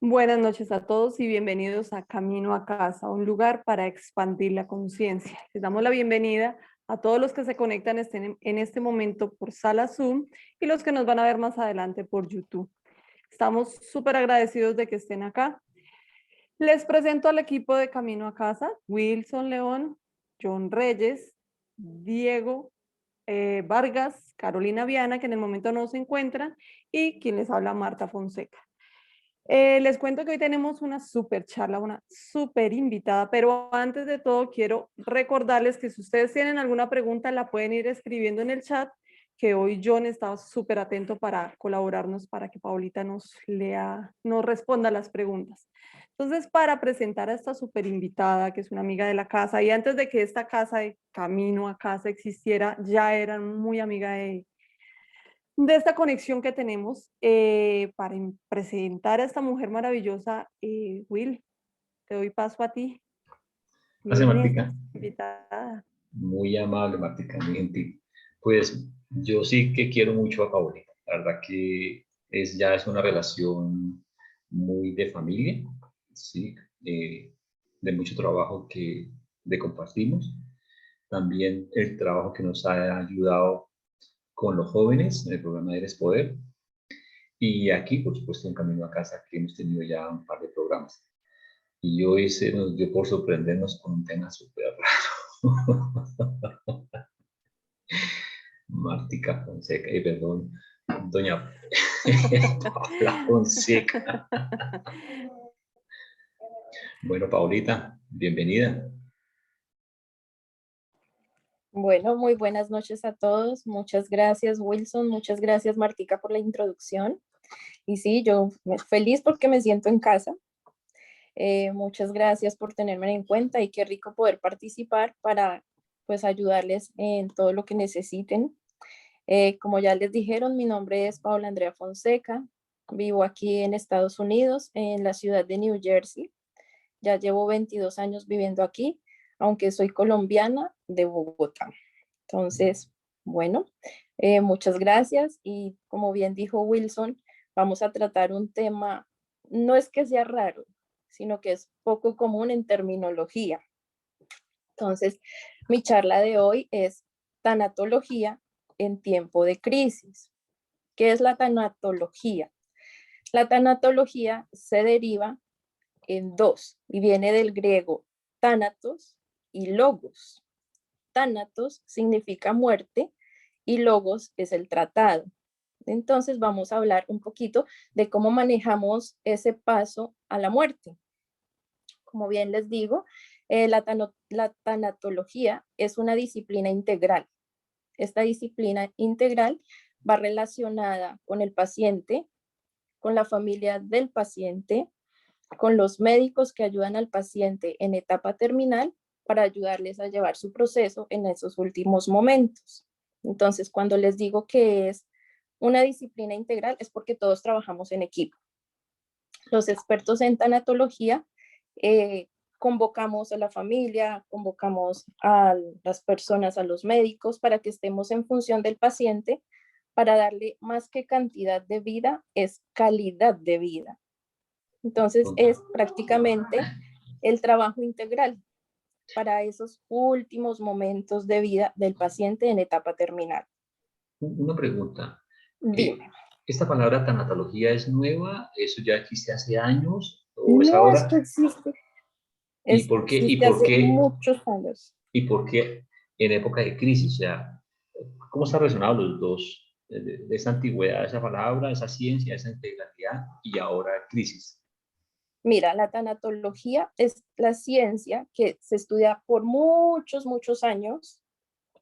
Buenas noches a todos y bienvenidos a Camino a Casa, un lugar para expandir la conciencia. Les damos la bienvenida a todos los que se conectan en este momento por sala Zoom y los que nos van a ver más adelante por YouTube. Estamos súper agradecidos de que estén acá. Les presento al equipo de Camino a Casa: Wilson León, John Reyes, Diego Vargas, Carolina Viana, que en el momento no se encuentran, y quien les habla, Marta Fonseca. Les cuento que hoy tenemos una súper charla, una súper invitada, pero antes de todo quiero recordarles que si ustedes tienen alguna pregunta la pueden ir escribiendo en el chat, que hoy John estaba súper atento para colaborarnos, para que Paulita nos responda las preguntas. Entonces, para presentar a esta súper invitada, que es una amiga de la casa, y antes de que esta casa de Camino a Casa existiera, ya eran muy amiga de esta conexión que tenemos, para presentar a esta mujer maravillosa. Will, te doy paso a ti. Gracias, Bienvenida, Martica. invitada. Muy amable, Martica, muy gentil. Pues yo sí que quiero mucho a Paulita. La verdad que ya es una relación muy de familia, ¿sí? De mucho trabajo de compartimos. También el trabajo que nos ha ayudado con los jóvenes en el programa Eres Poder. Y aquí, por supuesto, en Camino a Casa, que hemos tenido ya un par de programas. Y hoy se nos dio por sorprendernos con un tema súper raro. Martica Fonseca, perdón, doña Paula Fonseca. Bueno, Paulita, bienvenida. Bueno, muy buenas noches a todos. Muchas gracias, Wilson. Muchas gracias, Martica, por la introducción. Y sí, yo feliz porque me siento en casa. Muchas gracias por tenerme en cuenta y qué rico poder participar para pues ayudarles en todo lo que necesiten. Como ya les dijeron, mi nombre es Paula Andrea Fonseca. Vivo aquí en Estados Unidos, en la ciudad de New Jersey. Ya llevo 22 años viviendo aquí, aunque soy colombiana de Bogotá. Entonces, bueno, muchas gracias y como bien dijo Wilson, vamos a tratar un tema, no es que sea raro, sino que es poco común en terminología. Entonces, mi charla de hoy es tanatología en tiempo de crisis. ¿Qué es la tanatología? La tanatología se deriva en dos y viene del griego thanatos y logos. Thanatos significa muerte y logos es el tratado. Entonces vamos a hablar un poquito de cómo manejamos ese paso a la muerte. Como bien les digo, la tanatología es una disciplina integral. Esta disciplina integral va relacionada con el paciente, con la familia del paciente, con los médicos que ayudan al paciente en etapa terminal para ayudarles a llevar su proceso en esos últimos momentos. Entonces, cuando les digo que es una disciplina integral, es porque todos trabajamos en equipo. Los expertos en tanatología convocamos a la familia, convocamos a las personas, a los médicos, para que estemos en función del paciente, para darle más que cantidad de vida, es calidad de vida. Entonces es prácticamente el trabajo integral para esos últimos momentos de vida del paciente en etapa terminal. Una pregunta. Dime. ¿Esta palabra tanatología es nueva? ¿Eso ya existe hace años? ¿O es No, ahora? esto existe. ¿Y por qué? ¿Y Existe por hace qué? muchos años. ¿Y por qué en época de crisis? O sea, ¿cómo están relacionados los dos? De esa antigüedad, esa palabra, esa ciencia, esa integralidad y ahora crisis. Mira, la tanatología es la ciencia que se estudia por muchos, muchos años,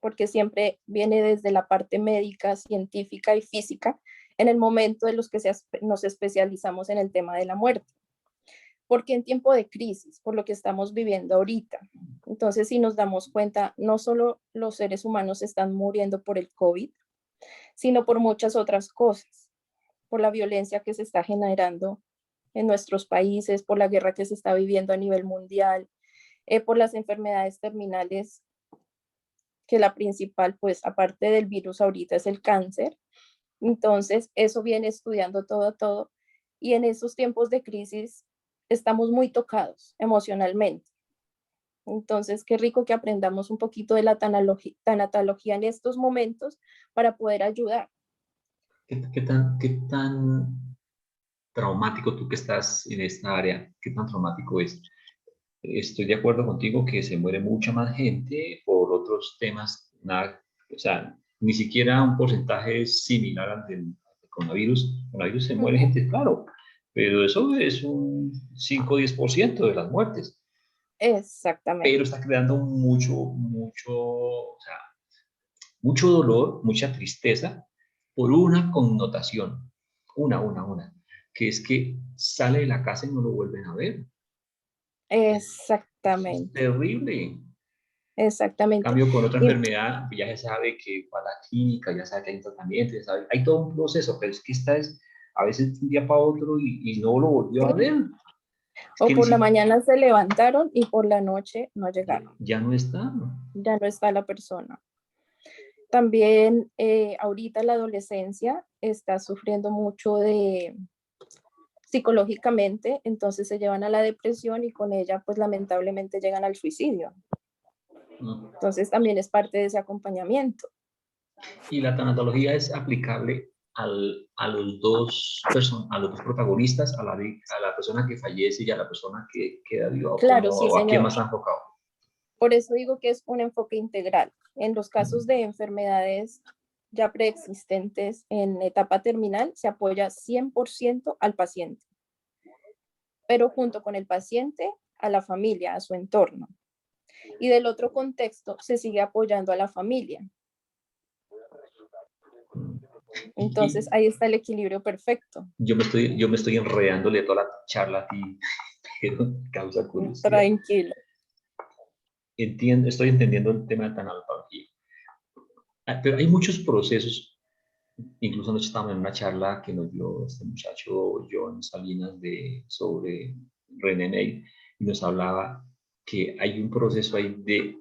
porque siempre viene desde la parte médica, científica y física, en el momento de los que nos especializamos en el tema de la muerte. Porque en tiempo de crisis, por lo que estamos viviendo ahorita. Entonces, si nos damos cuenta, no solo los seres humanos están muriendo por el COVID, sino por muchas otras cosas, por la violencia que se está generando en nuestros países, por la guerra que se está viviendo a nivel mundial, por las enfermedades terminales, que la principal, pues aparte del virus ahorita es el cáncer. Entonces, eso viene estudiando todo y en esos tiempos de crisis estamos muy tocados emocionalmente. Entonces, qué rico que aprendamos un poquito de la tanatología en estos momentos para poder ayudar. ¿Qué tan traumático tú que estás en esta área, qué tan traumático es? Estoy de acuerdo contigo que se muere mucha más gente por otros temas, nada, o sea, ni siquiera un porcentaje similar al del coronavirus. El coronavirus se muere gente, claro, pero eso es un 5 o 10% de las muertes. Exactamente. Pero está creando o sea, mucho dolor, mucha tristeza por una connotación, una, que es que sale de la casa y no lo vuelven a ver. Eso es Exactamente. terrible. Exactamente. Cambio con otra Y enfermedad, ya se sabe que va a la clínica, ya sabe que hay un tratamiento, ya sabe, hay todo un proceso, pero es que esta es a veces de un día para otro y no lo volvió a sí, ver. Es o que ni por la siquiera, mañana se levantaron y por la noche no llegaron. ya no está. Ya no está la persona. También ahorita la adolescencia está sufriendo mucho de psicológicamente, entonces se llevan a la depresión y con ella pues lamentablemente llegan al suicidio. Entonces también es parte de ese acompañamiento. Y la tanatología es aplicable a los dos a los dos protagonistas, a la persona que fallece y a la persona que queda viva, o, Claro, como, sí, o a quién señor. más ha enfocado. Por eso digo que es un enfoque integral. En los casos de enfermedades ya preexistentes en etapa terminal, se apoya 100% al paciente, pero junto con el paciente, a la familia, a su entorno. Y del otro contexto, se sigue apoyando a la familia. Entonces, Y ahí está el equilibrio perfecto. yo me estoy enredándole toda la charla a ti, pero causa curiosidad. Tranquilo. Estoy entendiendo el tema de tanatología. Pero hay muchos procesos. Incluso anoche estábamos en una charla que nos dio este muchacho John Salinas sobre René Ney, y nos hablaba que hay un proceso ahí de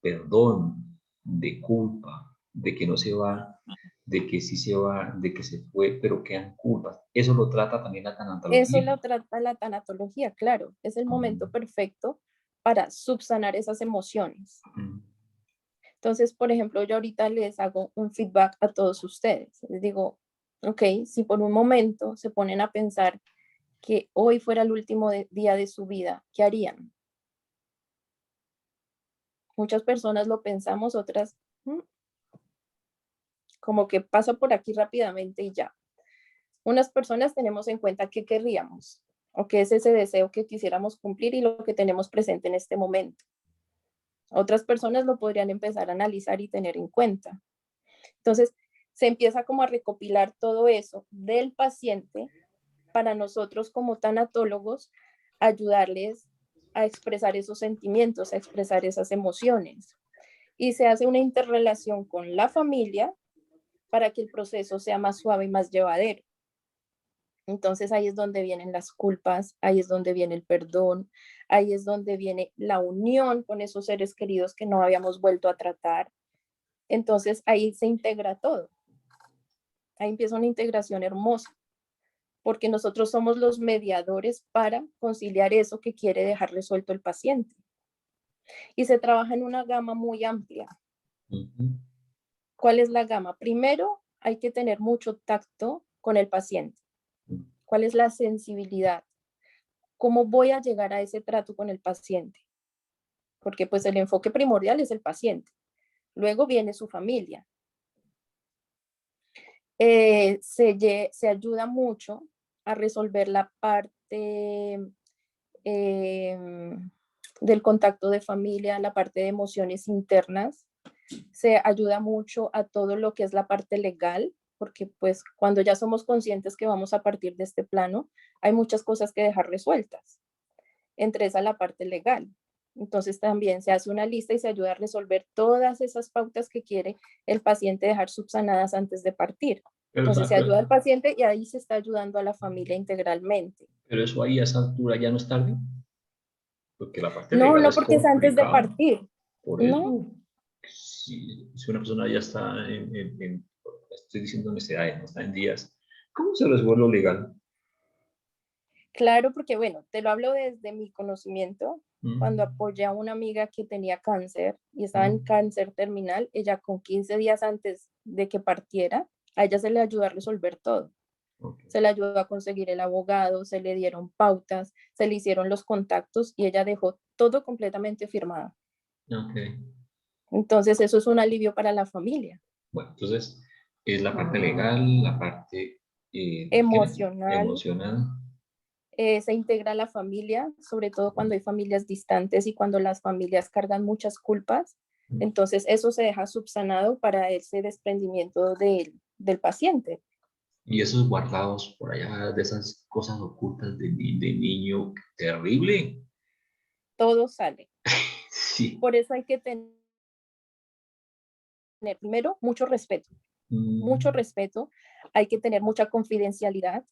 perdón, de culpa, de que no se va, de que sí se va, de que se fue, pero quedan culpas. Eso lo trata también la Eso tanatología. lo trata la tanatología, claro. Es el momento perfecto para subsanar esas emociones. Entonces, por ejemplo, yo ahorita les hago un feedback a todos ustedes. Les digo, ok, si por un momento se ponen a pensar que hoy fuera el último día de su vida, ¿qué harían? Muchas personas lo pensamos, otras como que pasa por aquí rápidamente y ya. Unas personas tenemos en cuenta qué querríamos o qué es ese deseo que quisiéramos cumplir y lo que tenemos presente en este momento. Otras personas lo podrían empezar a analizar y tener en cuenta. Entonces, se empieza como a recopilar todo eso del paciente para nosotros como tanatólogos ayudarles a expresar esos sentimientos, a expresar esas emociones. Y se hace una interrelación con la familia para que el proceso sea más suave y más llevadero. Entonces ahí es donde vienen las culpas, ahí es donde viene el perdón, ahí es donde viene la unión con esos seres queridos que no habíamos vuelto a tratar. Entonces ahí se integra todo. Ahí empieza una integración hermosa, porque nosotros somos los mediadores para conciliar eso que quiere dejar resuelto el paciente. Y se trabaja en una gama muy amplia. ¿Cuál es la gama? Primero, hay que tener mucho tacto con el paciente. ¿Cuál es la sensibilidad? ¿Cómo voy a llegar a ese trato con el paciente? Porque pues el enfoque primordial es el paciente. Luego viene su familia. Se ayuda mucho a resolver la parte del contacto de familia, la parte de emociones internas. Se ayuda mucho a todo lo que es la parte legal, porque pues cuando ya somos conscientes que vamos a partir de este plano, hay muchas cosas que dejar resueltas. Entre esa la parte legal. Entonces también se hace una lista y se ayuda a resolver todas esas pautas que quiere el paciente dejar subsanadas antes de partir. Entonces se ayuda al paciente y ahí se está ayudando a la familia integralmente. Pero eso ahí a esa altura ya no es tarde, porque la parte No, legal no es porque es antes de complicado. partir. Por No, eso, si una persona ya está estoy diciendo en edades, no está en días, ¿cómo se resuelve lo legal? Claro, porque bueno, te lo hablo desde mi conocimiento. Cuando Mm, apoyé a una amiga que tenía cáncer y estaba en mm, cáncer terminal, ella con 15 días antes de que partiera, a ella se le ayudó a resolver todo. ok, Se le ayudó a conseguir el abogado, se le dieron pautas, se le hicieron los contactos y ella dejó todo completamente firmado. ok. Entonces, eso es un alivio para la familia. Bueno, entonces es la parte legal, la parte ¿qué era? Emocional, Emocional. se integra a la familia, sobre todo cuando hay familias distantes y cuando las familias cargan muchas culpas. Mm. Entonces, eso se deja subsanado para ese desprendimiento del paciente. Y esos guardados por allá, de esas cosas ocultas de niño, terrible. Todo sale. Sí. Por eso hay que tener, primero, mucho Mm, respeto, hay que tener mucha confidencialidad,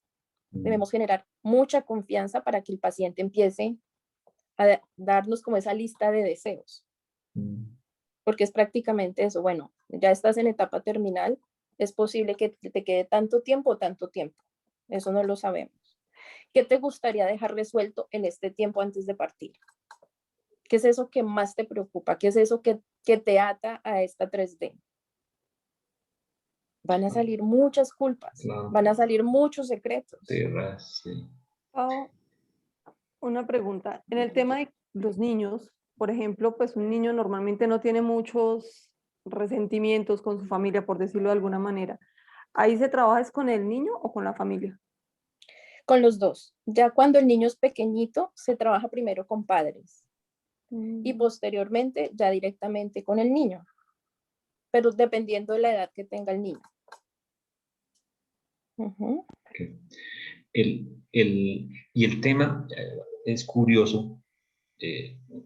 mm, debemos generar mucha confianza para que el paciente empiece a darnos como esa lista de deseos, mm. porque es prácticamente eso, bueno, ya estás en etapa terminal, es posible que te quede tanto tiempo o tanto tiempo, eso no lo sabemos. ¿Qué te gustaría dejar resuelto en este tiempo antes de partir? ¿Qué es eso que más te preocupa? ¿Qué es eso que te ata a esta 3D? Van a salir muchas culpas, Claro, van a salir muchos secretos. terras, sí. Pau, una pregunta. En el tema de los niños, por ejemplo, pues un niño normalmente no tiene muchos resentimientos con su familia, por decirlo de alguna manera. ¿Ahí se trabaja es con el niño o con la familia? Con los dos. Ya cuando el niño es pequeñito, se trabaja primero con padres y Mm. posteriormente ya directamente con el niño, pero dependiendo de la edad que tenga el niño. Ujú. Ok. Y el tema es curioso,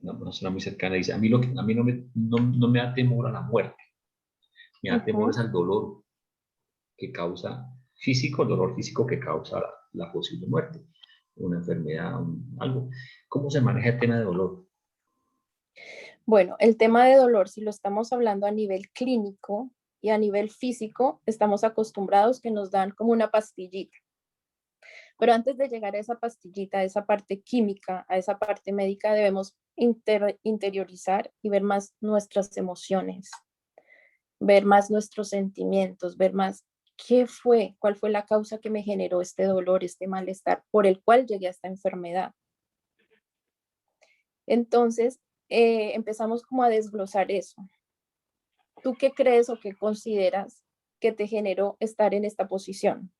una persona muy cercana dice, a mí, a mí no me da temor a la muerte, me da temor es Ujú. al dolor que causa físico, el dolor físico que causa la posible muerte, una enfermedad, algo. ¿Cómo se maneja el tema de dolor? Bueno, el tema de dolor, si lo estamos hablando a nivel clínico y a nivel físico, estamos acostumbrados que nos dan como una pastillita. Pero antes de llegar a esa pastillita, a esa parte química, a esa parte médica, debemos interiorizar y ver más nuestras emociones, ver más nuestros sentimientos, ver más qué fue, cuál fue la causa que me generó este dolor, este malestar, por el cual llegué a esta enfermedad. Entonces, empezamos como a desglosar eso. ¿Tú qué crees o qué consideras que te generó estar en esta posición?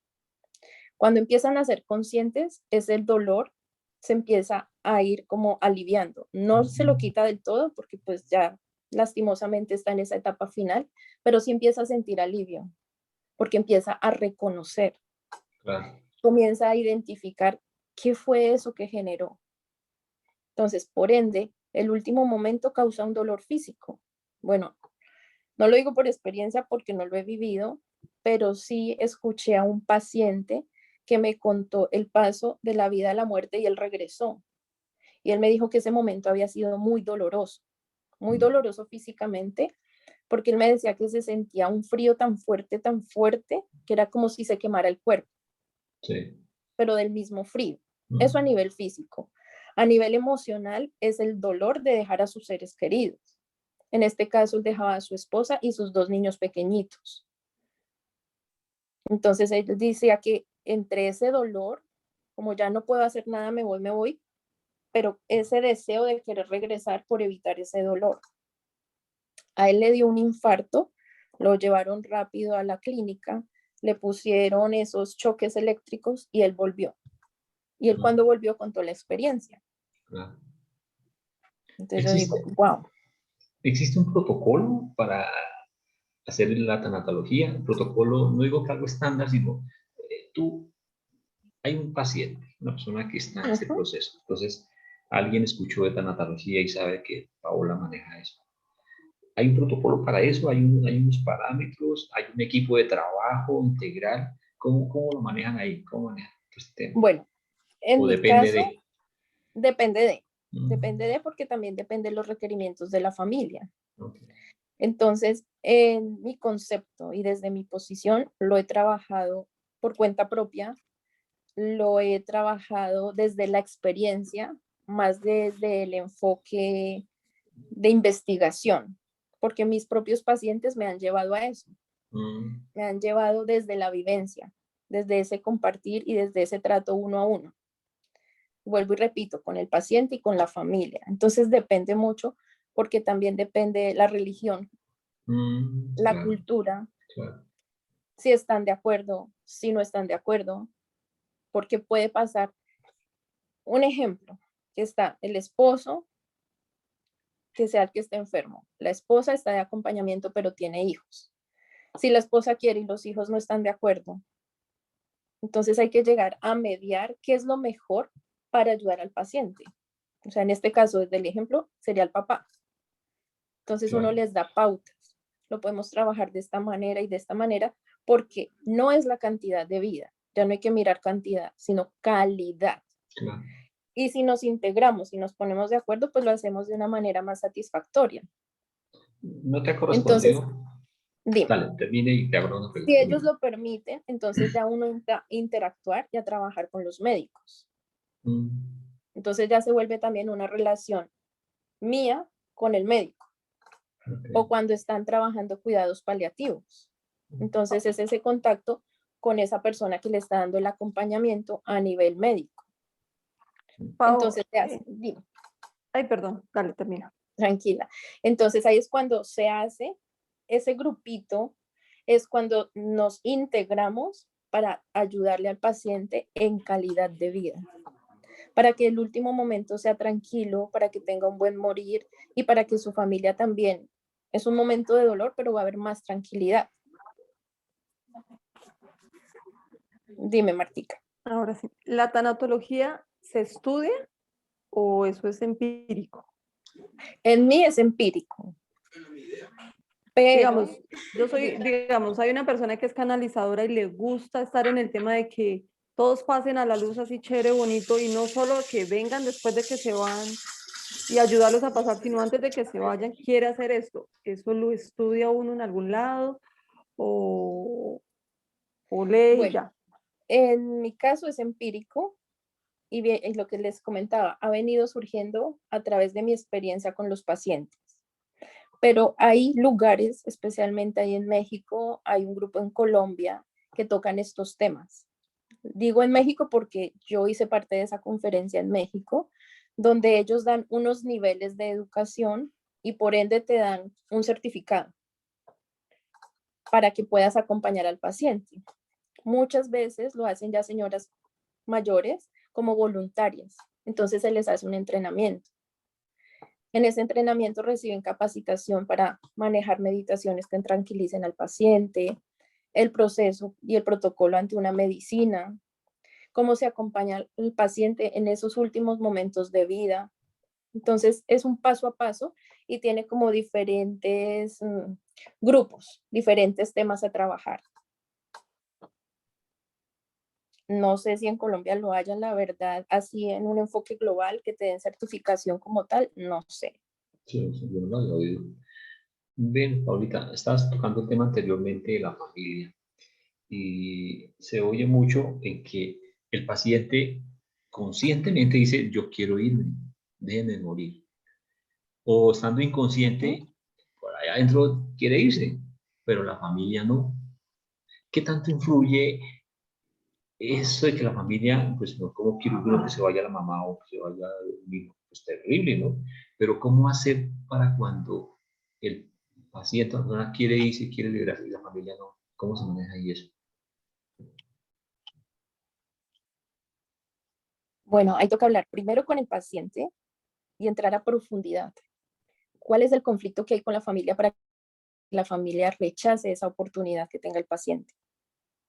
Cuando empiezan a ser conscientes, es el dolor se empieza a ir como aliviando. No se lo quita del todo porque pues ya lastimosamente está en esa etapa final, pero sí empieza a sentir alivio porque empieza a reconocer, Claro. comienza a identificar qué fue eso que generó. Entonces, por ende, el último momento causa un dolor físico. Bueno, no lo digo por experiencia porque no lo he vivido, pero sí escuché a un paciente que me contó el paso de la vida a la muerte y él regresó. Y él me dijo que ese momento había sido muy doloroso físicamente, porque él me decía que se sentía un frío tan fuerte, que era como si se quemara el cuerpo, Sí. pero del mismo frío. Eso a Mm, nivel físico. A nivel emocional es el dolor de dejar a sus seres queridos. En este caso, él dejaba a su esposa y sus dos niños pequeñitos. Entonces, él decía que entre ese dolor, como ya no puedo hacer nada, me voy, pero ese deseo de querer regresar por evitar ese dolor. A él le dio un infarto, lo llevaron rápido a la clínica, le pusieron esos choques eléctricos y él volvió. Y él mm, cuando volvió contó la experiencia. claro. Entonces yo digo, ¿Existe, wow. existe un protocolo para hacer la tanatología? Un protocolo, no digo que algo estándar, sino tú, hay un paciente, una persona que está en este Uh-huh. proceso. Entonces, alguien escuchó de tanatología y sabe que Paola maneja eso. Hay un protocolo para eso, hay unos parámetros, hay un equipo de trabajo integral. ¿Cómo lo manejan ahí? ¿Cómo manejan este tema? Bueno, en ¿O mi depende caso, de? depende de, Mm, depende de porque también depende de los requerimientos de la familia. ok, Entonces, en mi concepto y desde mi posición, lo he trabajado por cuenta propia lo he trabajado desde la experiencia, más desde el enfoque de investigación, porque mis propios pacientes me han llevado a eso, me han llevado desde la vivencia, desde ese compartir y desde ese trato uno a uno. Vuelvo y repito, con el paciente y con la familia. Entonces depende mucho, porque también depende la religión, la Claro, cultura, claro. si están de acuerdo, si no están de acuerdo, porque puede pasar. Un ejemplo, que está el esposo, que sea el que esté enfermo. La esposa está de acompañamiento, pero tiene hijos. Si la esposa quiere y los hijos no están de acuerdo, entonces hay que llegar a mediar qué es lo mejor para ayudar al paciente. O sea, en este caso, desde el ejemplo, sería el papá. Entonces uno Claro. les da pautas. Lo podemos trabajar de esta manera y de esta manera, porque no es la cantidad de vida. Ya no hay que mirar cantidad, sino calidad. Claro. Y si nos integramos y nos ponemos de acuerdo, pues lo hacemos de una manera más satisfactoria. ¿No te ha Entonces, correspondido? dime, Dale, termine y te hago una si pregunta. ellos lo permiten, entonces ya uno entra a interactuar y a trabajar con los médicos. Mm, Entonces ya se vuelve también una relación mía con el médico, o ok. cuando están trabajando cuidados paliativos. Entonces es ese contacto con esa persona que le está dando el acompañamiento a nivel médico. Pau, Entonces, dime, ay, perdón, dale, termina. tranquila. Entonces ahí es cuando se hace ese grupito, es cuando nos integramos para ayudarle al paciente en calidad de vida, para que el último momento sea tranquilo, para que tenga un buen morir y para que su familia también. Es un momento de dolor, pero va a haber más tranquilidad. Dime, Martica. Ahora sí, ¿la tanatología se estudia o eso es empírico? En mí es empírico, pero Digamos, yo soy, digamos, hay una persona que es canalizadora y le gusta estar en el tema de que todos pasen a la luz así chévere, bonito, y no solo que vengan después de que se van y ayudarlos a pasar, sino antes de que se vayan, quiere hacer esto. ¿Eso lo estudia uno en algún lado o, o lee y bueno, ya? en mi caso es empírico y bien, es lo que les comentaba, ha venido surgiendo a través de mi experiencia con los pacientes. Pero hay lugares, especialmente ahí en México, hay un grupo en Colombia que tocan estos temas. Digo en México porque yo hice parte de esa conferencia en México, donde ellos dan unos niveles de educación y por ende te dan un certificado para que puedas acompañar al paciente. Muchas veces lo hacen ya señoras mayores como voluntarias, entonces se les hace un entrenamiento. En ese entrenamiento reciben capacitación para manejar meditaciones que tranquilicen al paciente, el proceso y el protocolo ante una medicina, cómo se acompaña al paciente en esos últimos momentos de vida. Entonces es un paso a paso y tiene como diferentes grupos, diferentes temas a trabajar. No sé si en Colombia lo hayan, la verdad, así en un enfoque global que te den certificación como tal, no sé. Sí, sí, yo no lo había oído. Bien, Paulita, estabas tocando el tema anteriormente de la familia y se oye mucho en que el paciente conscientemente dice, yo quiero irme, déjenme morir. O estando inconsciente, por allá adentro quiere irse, pero la familia no. ¿Qué tanto influye eso de que la familia, pues no como quiere uno que se vaya la mamá o que se vaya el hijo? Pues terrible, ¿no? Pero ¿cómo hacer para cuando el paciente, la persona quiere irse, quiere liberarse y la familia no? ¿Cómo se maneja ahí eso? Bueno, hay que hablar primero con el paciente y entrar a profundidad. ¿Cuál es el conflicto que hay con la familia para que la familia rechace esa oportunidad que tenga el paciente?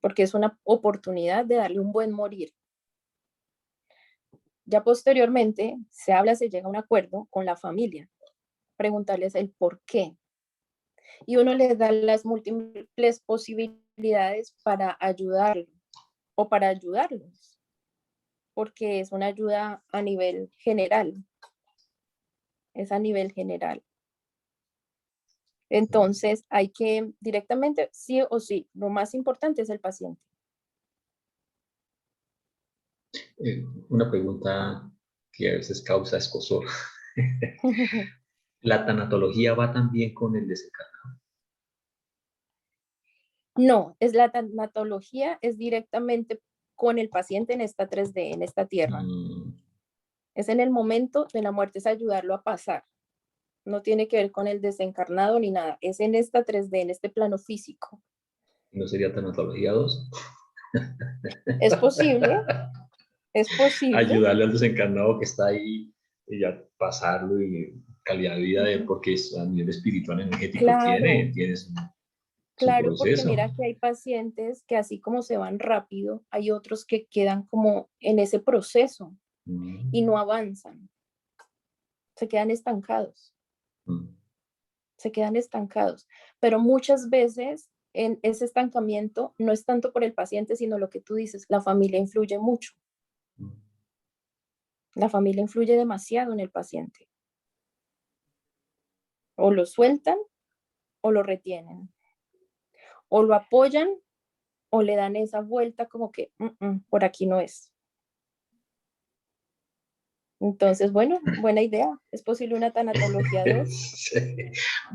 Porque es una oportunidad de darle un buen morir. Ya posteriormente se habla, se llega a un acuerdo con la familia, preguntarles el por qué. Y uno les da las múltiples posibilidades para ayudarlo o para ayudarlos, porque es una ayuda a nivel general, es a nivel general. Entonces hay que directamente, sí o sí, lo más importante es el paciente. Una pregunta que a veces causa escozor. ¿La tanatología va también con el desencarnado? No, es la tanatología, es directamente con el paciente en esta 3D, en esta tierra. Mm, Es en el momento de la muerte, es ayudarlo a pasar. No tiene que ver con el desencarnado ni nada. Es en esta 3D, en este plano físico. ¿No sería tanatología 2? Es posible, es posible. Ayudarle al desencarnado que está ahí y ya pasarlo y calidad de vida de él, porque es a nivel espiritual, energético, Claro, tiene su claro, porque proceso. mira que hay pacientes que así como se van rápido, hay otros que quedan como en ese proceso Mm, y no avanzan, se quedan estancados, mm, se quedan estancados. Pero muchas veces en ese estancamiento no es tanto por el paciente, sino lo que tú dices, la familia influye mucho. mm. La familia influye demasiado en el paciente. O lo sueltan o lo retienen. O lo apoyan o le dan esa vuelta como que por aquí no es. Entonces, bueno, buena idea. Es posible una tanatología 2, Sí.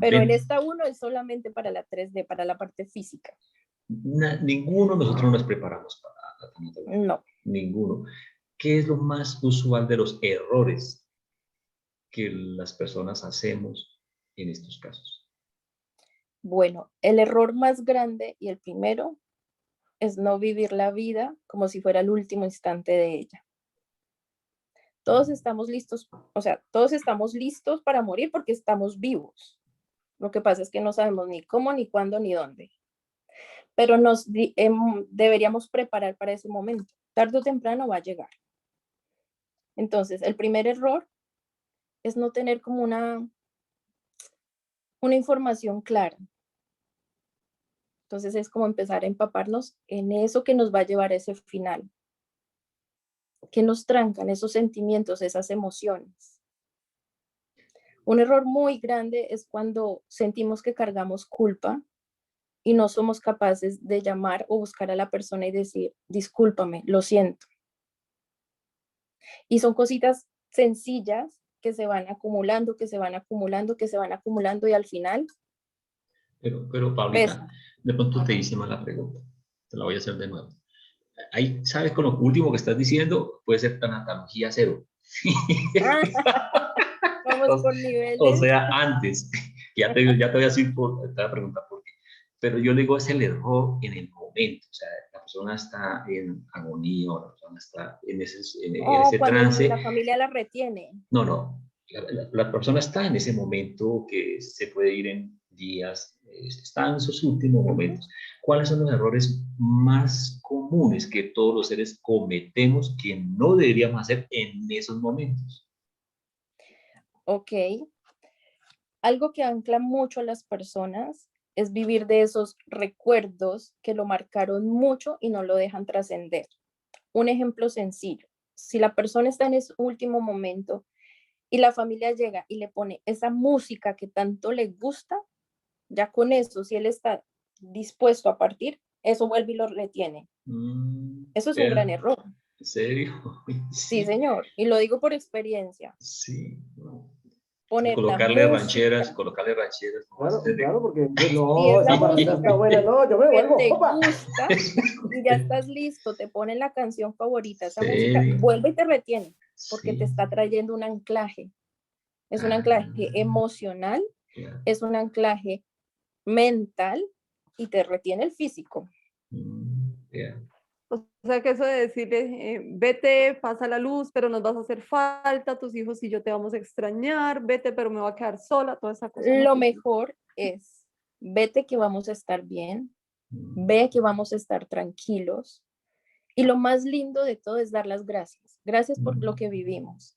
pero en Ven, esta 1 es solamente para la 3D, para la parte física. ninguno de nosotros nos preparamos para la tanatología. No. Ninguno. ¿Qué es lo más usual de los errores que las personas hacemos en estos casos? Bueno, el error más grande y el primero es no vivir la vida como si fuera el último instante de ella. Todos estamos listos, o sea, todos estamos listos para morir porque estamos vivos. Lo que pasa es que no sabemos ni cómo, ni cuándo, ni dónde. Pero deberíamos preparar para ese momento. Tarde o temprano va a llegar. Entonces, el primer error es no tener como una información clara. Entonces, es como empezar a empaparnos en eso que nos va a llevar a ese final, que nos trancan esos sentimientos, esas emociones. Un error muy grande es cuando sentimos que cargamos culpa y no somos capaces de llamar o buscar a la persona y decir, discúlpame, lo siento. Y son cositas sencillas que se van acumulando, que se van acumulando, que se van acumulando y al final Pero Paulita, pesa. de pronto te hice mal la pregunta. Te la voy a hacer de nuevo. Ahí, ¿sabes con lo último que estás diciendo? Puede ser tanatología 0. Vamos o, por o niveles. sea, antes. Ya te voy a decir te voy a preguntar por qué. Pero yo le digo, es el error en el momento. O sea, la persona está en agonía o la persona está en O ese cuando trance. la familia la retiene. No, no. La persona está en ese momento que se puede ir en días, está en esos últimos Ujú. momentos. ¿Cuáles son los errores más comunes que todos los seres cometemos que no deberíamos hacer en esos momentos? Ok. Algo que ancla mucho a las personas es vivir de esos recuerdos que lo marcaron mucho y no lo dejan trascender. Un ejemplo sencillo. Si la persona está en ese último momento y la familia llega y le pone esa música que tanto le gusta, ya con eso, si él está dispuesto a partir, eso vuelve y lo retiene. Eso es un gran Vea, error. ¿en serio? Sí, Sí, señor. Y lo digo por experiencia. sí. No. Poner la música. Colocarle rancheras, no vas a Claro, hacer claro, porque Si no, es la esa parte está música buena, no, yo me que vuelvo, te ¡opa! gusta y ya estás listo, te ponen la canción favorita, esa música, ¿Serio? vuelve y te retiene, porque te Sí. está trayendo un anclaje. Es un Ah, anclaje emocional, claro. es un anclaje mental y te retiene el físico. Yeah. O sea que eso de decirle, vete, pasa la luz, pero nos vas a hacer falta, tus hijos y yo te vamos a extrañar, vete, pero me voy a quedar sola, toda esa cosa no Lo funciona. mejor es, vete que vamos a estar bien, Mm, ve que vamos a estar tranquilos. Y lo más lindo de todo es dar las gracias. Gracias por lo que vivimos.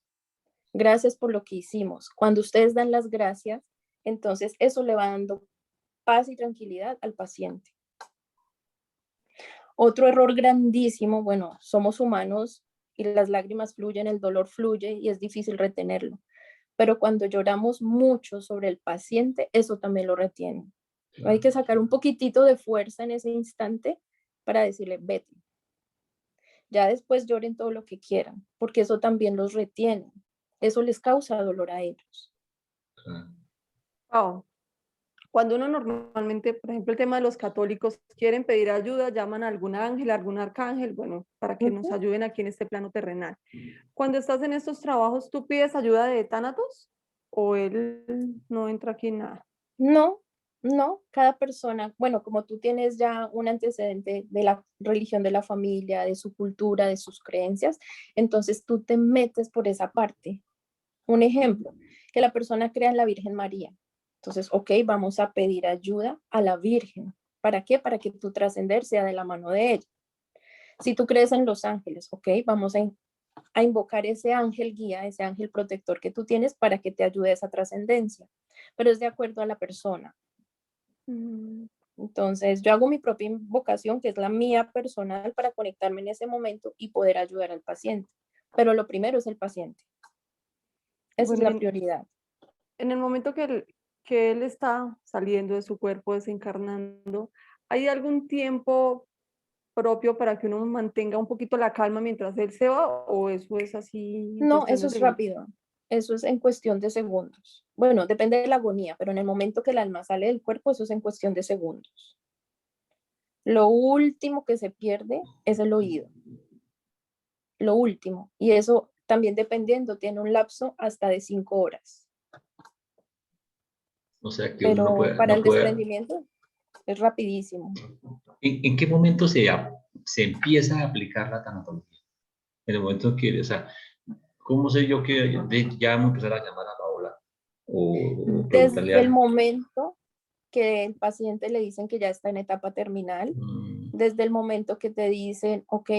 Gracias por lo que hicimos. Cuando ustedes dan las gracias, entonces eso le va dando paz y tranquilidad al paciente. Otro error grandísimo, bueno, somos humanos y las lágrimas fluyen, el dolor fluye y es difícil retenerlo. Pero cuando lloramos mucho sobre el paciente, eso también lo retiene. Hay claro. que sacar un poquitito de fuerza en ese instante para decirle, vete. Ya después lloren todo lo que quieran, porque eso también los retiene. Eso les causa dolor a ellos. Claro. Wow. Cuando uno normalmente, por ejemplo, el tema de los católicos, quieren pedir ayuda, llaman a algún ángel, a algún arcángel, bueno, para que nos Ujú. ayuden aquí en este plano terrenal. Cuando estás en estos trabajos, ¿tú pides ayuda de Tánatos? ¿O él no entra aquí en nada? No, no, cada persona, bueno, como tú tienes ya un antecedente de la religión de la familia, de su cultura, de sus creencias, entonces tú te metes por esa parte. Un ejemplo, que la persona crea en la Virgen María. Entonces, ok, vamos a pedir ayuda a la Virgen. ¿Para qué? Para que tu trascender sea de la mano de ella. Si tú crees en los ángeles, ok, vamos a invocar ese ángel guía, ese ángel protector que tú tienes para que te ayude a esa trascendencia. Pero es de acuerdo a la persona. Mm, Entonces, yo hago mi propia invocación, que es la mía personal, para conectarme en ese momento y poder ayudar al paciente. Pero lo primero es el paciente. Esa es Bueno, la prioridad. en el momento que él está saliendo de su cuerpo, desencarnando, ¿hay algún tiempo propio para que uno mantenga un poquito la calma mientras él se va o eso es así en No, cuestión eso de es segundos? rápido. Eso es en cuestión de segundos. Bueno, depende de la agonía, pero en el momento que el alma sale del cuerpo, eso es en cuestión de segundos. Lo último que se pierde es el oído. Lo último. Y eso también dependiendo, tiene un lapso hasta de 5 horas. O sea que uno Pero para no el puede. desprendimiento es rapidísimo. ¿En qué momento se empieza a aplicar la tanatología? En el momento que, o sea, ¿cómo sé yo que ya vamos a empezar a llamar a Paola? O preguntarle Desde el a... momento que el paciente le dicen que ya está en etapa terminal, Mm, desde el momento que te dicen, ok,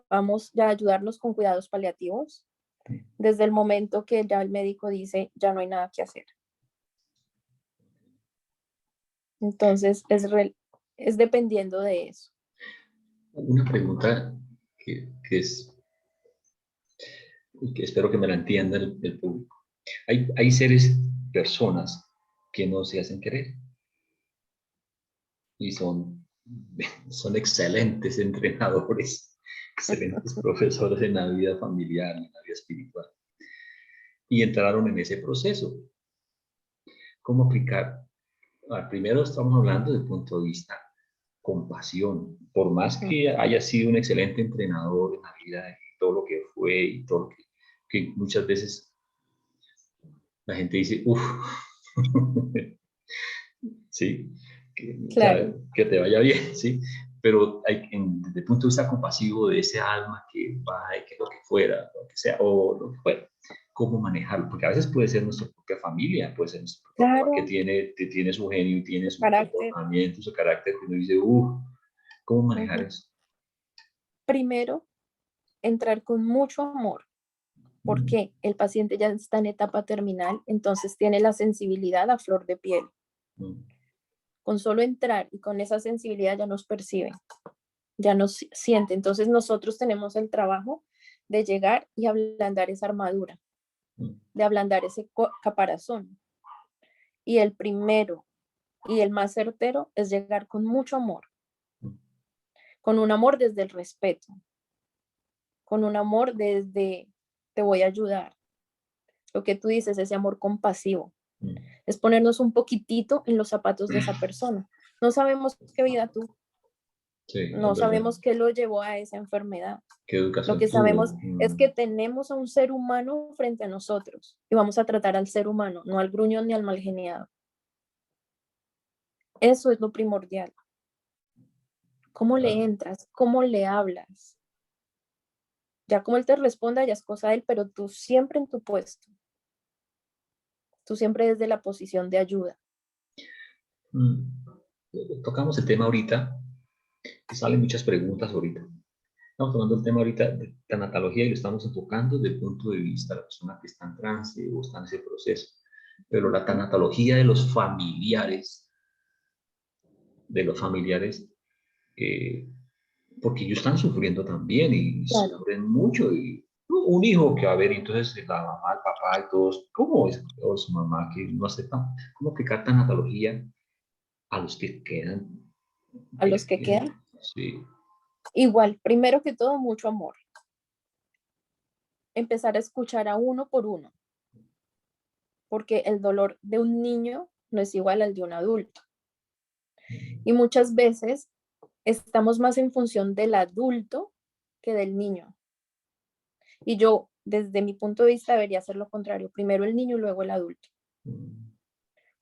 vamos ya a ayudarnos con cuidados paliativos, desde el momento que ya el médico dice, ya no hay nada que hacer. Entonces, es dependiendo de eso. una pregunta que espero que me la entienda el público. Hay seres, personas que no se hacen querer y son excelentes entrenadores, excelentes profesores en la vida familiar, en la vida espiritual. Y entraron en ese proceso. ¿Cómo aplicar? Primero estamos hablando desde el punto de vista compasión. Por más que haya sido un excelente entrenador en la vida y todo lo que fue y todo lo que muchas veces la gente dice, uff, sí, o sea, Claro, que te vaya bien, sí, pero desde el punto de vista compasivo de ese alma que va y que lo que fuera, lo que sea, o lo que fuera, cómo manejarlo, porque a veces puede ser nuestra propia familia, puede ser nuestro propio papá claro, que tiene su genio y tiene su su carácter. comportamiento, su carácter, que uno dice, ¿cómo manejar eso? Primero, entrar con mucho amor, Mm, porque el paciente ya está en etapa terminal, entonces tiene la sensibilidad a flor de piel. mm, Con solo entrar y con esa sensibilidad ya nos percibe, ya nos siente. Entonces nosotros tenemos el trabajo de llegar y ablandar esa armadura, mm, de ablandar ese caparazón. Y el primero y el más certero es llegar con mucho amor, mm, con un amor desde el respeto, con un amor desde te voy a ayudar. Lo que tú dices, ese amor compasivo, mm. es ponernos un poquitito en los zapatos de esa persona. No sabemos qué vida tuvo, Sí, es no verdad. sabemos qué lo llevó a esa enfermedad. ¿Qué Lo educación que sabemos tuvo? es que tenemos a un ser humano frente a nosotros y vamos a tratar al ser humano, no al gruñón ni al malgeniado. Eso es lo primordial. ¿Cómo le Claro. entras? ¿Cómo le hablas? Ya como él te responda, ya es cosa de él, pero tú siempre en tu puesto, tú siempre desde la posición de ayuda. Mm. Tocamos el tema ahorita y salen muchas preguntas ahorita. Estamos tomando el tema ahorita de tanatología y lo estamos enfocando desde el punto de vista de la persona que está en trance o está en ese proceso. Pero la tanatología de los familiares, eh, porque ellos están sufriendo también y Claro. sufren mucho. Y un hijo que va a ver, entonces la mamá, el papá y todos, ¿cómo es? O su mamá que no acepta, ¿cómo aplicar tanatología a los que quedan? A los que quedan. Sí, Igual, primero que todo, mucho amor. Empezar a escuchar a uno por uno, porque el dolor de un niño no es igual al de un adulto. Y muchas veces estamos más en función del adulto que del niño. Y yo, desde mi punto de vista, debería ser lo contrario. Primero el niño y luego el adulto.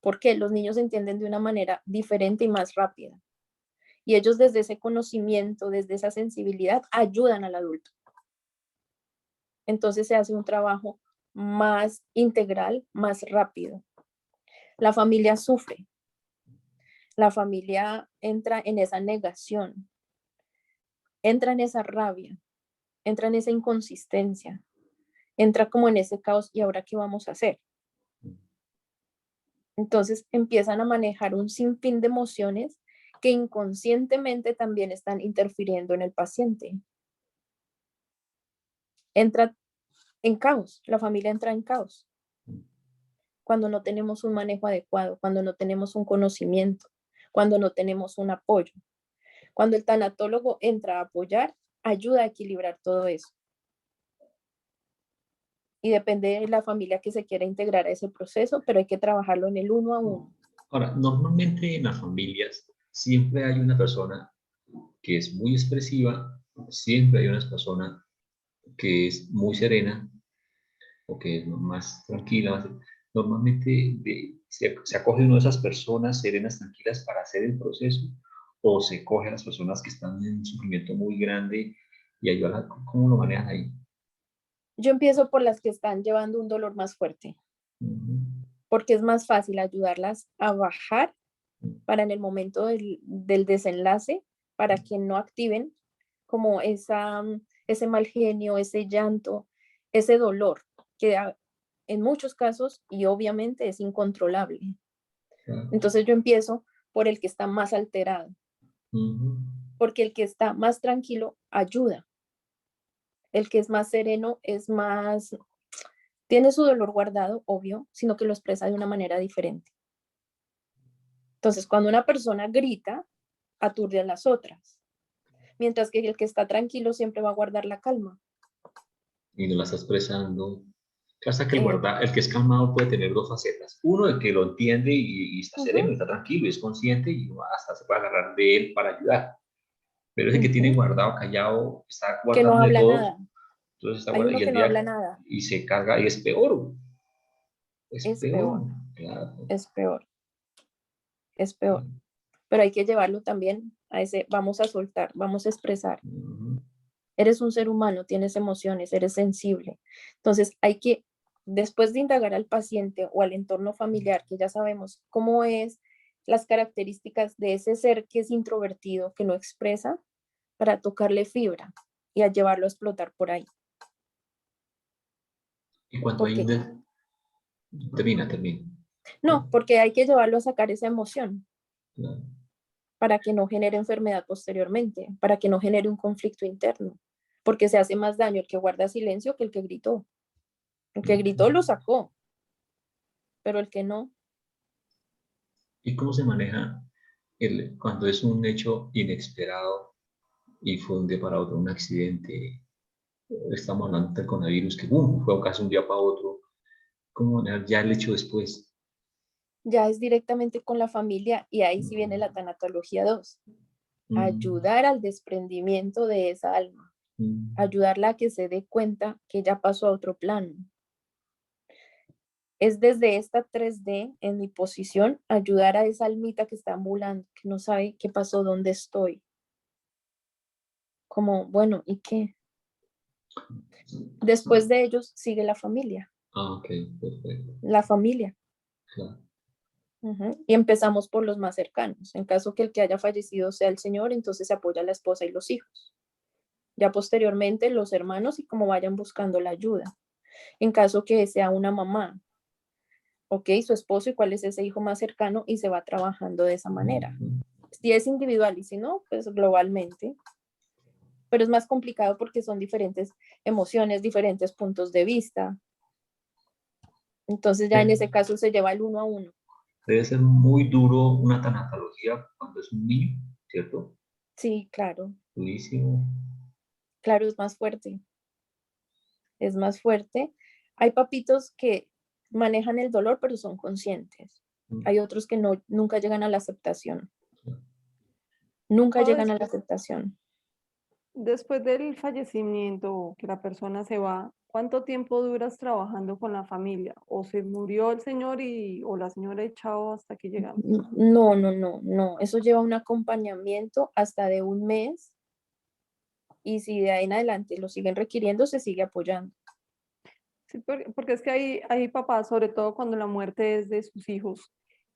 Porque los niños entienden de una manera diferente y más rápida. Y ellos desde ese conocimiento, desde esa sensibilidad, ayudan al adulto. Entonces se hace un trabajo más integral, más rápido. La familia sufre. La familia entra en esa negación, entra en esa rabia, entra en esa inconsistencia, entra como en ese caos. ¿Y ahora qué vamos a hacer? Entonces empiezan a manejar un sinfín de emociones que inconscientemente también están interfiriendo en el paciente. Entra en caos, la familia entra en caos cuando no tenemos un manejo adecuado, cuando no tenemos un conocimiento, cuando no tenemos un apoyo. Cuando el tanatólogo entra a apoyar, ayuda a equilibrar todo eso. Y depende de la familia que se quiera integrar a ese proceso, pero hay que trabajarlo en el uno a uno. Ahora, normalmente en las familias siempre hay una persona que es muy expresiva, siempre hay una persona que es muy serena o que es más tranquila. Normalmente se acoge una de esas personas serenas, tranquilas para hacer el proceso, o se coge a las personas que están en un sufrimiento muy grande y ayudan. ¿Cómo lo manejan ahí? Yo empiezo por las que están llevando un dolor más fuerte, porque es más fácil ayudarlas a bajar para en el momento del desenlace, para que no activen como ese mal genio, ese llanto, ese dolor, que en muchos casos y obviamente es incontrolable. Entonces yo empiezo por el que está más alterado, porque el que está más tranquilo ayuda. El que es más sereno es más, tiene su dolor guardado, obvio, sino que lo expresa de una manera diferente. Entonces, cuando una persona grita, aturde a las otras, mientras que el que está tranquilo siempre va a guardar la calma. Y no la está expresando. Hasta que Eh, el que es calmado puede tener dos facetas. Uno, el que lo entiende y está sereno, uh-huh, está tranquilo y es consciente y hasta se puede agarrar de él para ayudar. Pero ese que tiene uh-huh, guardado, callado, está que no guardando de habla todos, nada. entonces está Hay guardando uno y el que no habla día nada. y se carga y es Es peor, peor, claro. es peor, es peor. Pero hay que llevarlo también a ese, vamos a soltar, vamos a expresar. Eres un ser humano, tienes emociones, eres sensible. Entonces hay que, después de indagar al paciente o al entorno familiar, que ya sabemos cómo es, las características de ese ser que es introvertido, que no expresa, para tocarle fibra y a llevarlo a explotar por ahí. Y cuando hay Porque, un... Termina. no, porque hay que llevarlo a sacar esa emoción Claro. para que no genere enfermedad posteriormente, para que no genere un conflicto interno, porque se hace más daño el que guarda silencio que el que gritó. El que gritó lo sacó, pero el que no. ¿Y cómo se maneja cuando es un hecho inesperado y fue de un día para otro un accidente? Estamos hablando del coronavirus que fue casi un día para otro. ¿Cómo manejar ya el hecho después? Ya es directamente con la familia y ahí sí viene la tanatología 2. Mm, Ayudar al desprendimiento de esa alma, mm, ayudarla a que se dé cuenta que ya pasó a otro plano. Es desde esta 3D, en mi posición, ayudar a esa almita que está ambulando, que no sabe qué pasó, dónde estoy. Como, bueno, ¿y qué? Después de ellos sigue la familia, ok, perfecto. la familia. Claro. Ujú. Y empezamos por los más cercanos. En caso que el que haya fallecido sea el señor, entonces se apoya a la esposa y los hijos. Ya posteriormente los hermanos y como vayan buscando la ayuda. En caso que sea una mamá, ok, su esposo y cuál es ese hijo más cercano y se va trabajando de esa manera. Si es individual y si no, pues globalmente. Pero es más complicado porque son diferentes emociones, diferentes puntos de vista. Entonces ya en ese caso se lleva el uno a uno. Debe ser muy duro una tanatología cuando es un niño, ¿cierto? Sí, claro. durísimo. Claro, es más fuerte, es más fuerte. Hay papitos que manejan el dolor, pero son conscientes. Hay otros que no, nunca llegan a la aceptación. Nunca Pau, llegan a la aceptación. después del fallecimiento, que la persona se va, ¿cuánto tiempo duras trabajando con la familia? ¿O se murió el señor o la señora y chao hasta aquí llegamos? No, no, no, no. Eso lleva un acompañamiento hasta de un mes y si de ahí en adelante lo siguen requiriendo, se sigue apoyando. Sí, porque es que hay papás, sobre todo cuando la muerte es de sus hijos,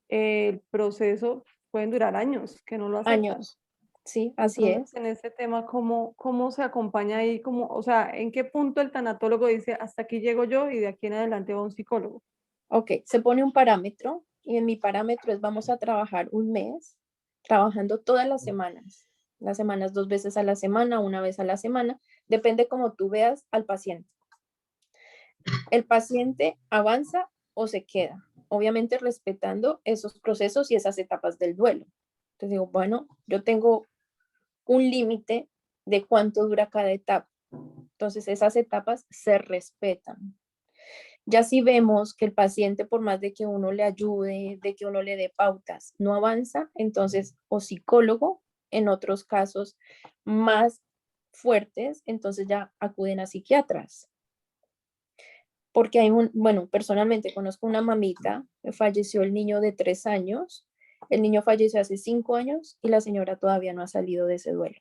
el proceso pueden durar años, que no lo aceptan. Años. Sí, así Entonces, es. en ese tema, ¿cómo se acompaña ahí? O sea, ¿en qué punto el tanatólogo dice, hasta aquí llego yo y de aquí en adelante va un psicólogo? Ok, se pone un parámetro y en mi parámetro es vamos a trabajar un mes, trabajando todas las semanas 2 veces a la semana, 1 vez a la semana, depende como tú veas al paciente. El paciente avanza o se queda, obviamente respetando esos procesos y esas etapas del duelo. Entonces digo, bueno, yo tengo un límite de cuánto dura cada etapa. Entonces esas etapas se respetan. Ya si vemos que el paciente, por más de que uno le ayude, de que uno le dé pautas, no avanza, entonces o psicólogo, en otros casos más fuertes, entonces ya acuden a psiquiatras. Porque bueno, personalmente conozco una mamita, falleció el niño de 3 años, el niño falleció hace 5 años y la señora todavía no ha salido de ese duelo.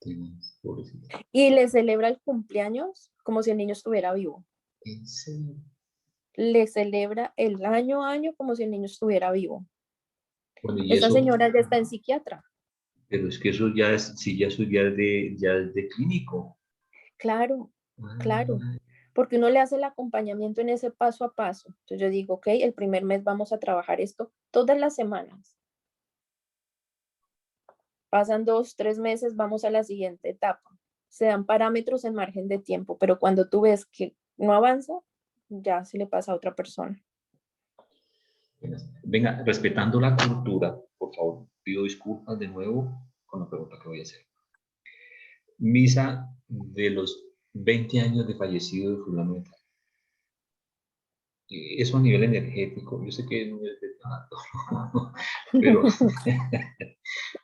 Sí, pobrecito. Y le celebra el cumpleaños como si el niño estuviera vivo. ¿En serio? Le celebra el año a año como si el niño estuviera vivo. Bueno, y Esa eso, señora ya está en psiquiatra. pero es que eso ya es, sí, ya eso ya es de clínico. Claro, claro. Ah, Porque uno le hace el acompañamiento en ese paso a paso. Entonces yo digo, ok, el primer mes vamos a trabajar esto todas las semanas. Pasan 2, 3 meses, vamos a la siguiente etapa. Se dan parámetros en margen de tiempo, pero cuando tú ves que no avanza, ya se le pasa a otra persona. venga, respetando la cultura, por favor, pido disculpas de nuevo con la pregunta que voy a hacer. Misa de los 20 años de fallecido de fulano de tal. Eso a nivel energético, yo sé que no es de tanto, pero,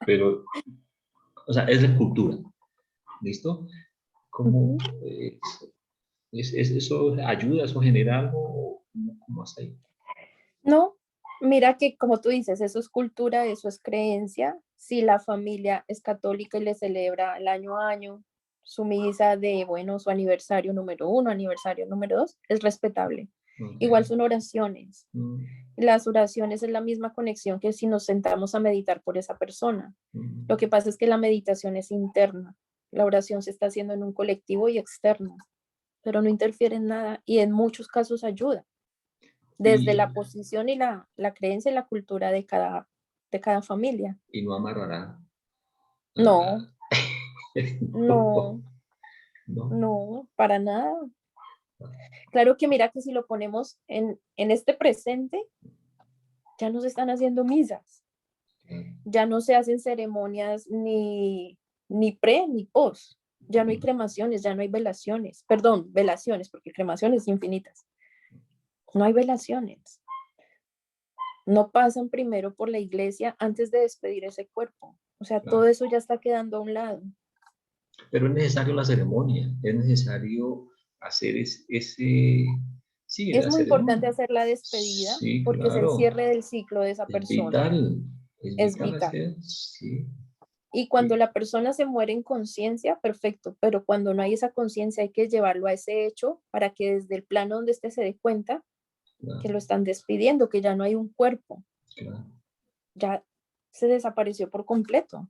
pero, o sea, es de cultura, ¿listo? ¿Cómo eso ayuda, eso genera algo? ¿Cómo hasta ahí? No, mira que como tú dices, eso es cultura, eso es creencia. Si la familia es católica y le celebra el año a año su misa de, bueno, su aniversario número 1, aniversario número 2, es respetable. Igual Okay. son oraciones. Las oraciones es la misma conexión que si nos sentamos a meditar por esa persona. Lo que pasa es que la meditación es interna. La oración se está haciendo en un colectivo y externo, pero no interfiere en nada y en muchos casos ayuda desde Y, la posición y la creencia y la cultura de cada familia. y no amarrará. No, Ah, no, no. no, para nada. Claro que mira que si lo ponemos en este presente, ya no se están haciendo misas, ya no se hacen ceremonias ni pre ni post, ya no hay cremaciones, ya no hay velaciones, perdón, velaciones, porque cremaciones infinitas. No hay velaciones. No pasan primero por la iglesia antes de despedir ese cuerpo. O sea, todo eso ya está quedando a un lado. Pero es necesario la ceremonia, es necesario hacer ese, sí, Es la muy importante ceremonia. hacer la despedida Sí, porque es el claro, cierre del ciclo de esa persona. es Es vital vital. hacer, sí. Y cuando la persona se muere en conciencia, perfecto, pero cuando no hay esa conciencia hay que llevarlo a ese hecho para que desde el plano donde esté se dé cuenta que Claro, lo están despidiendo, que ya no hay un cuerpo, claro. ya se desapareció por completo.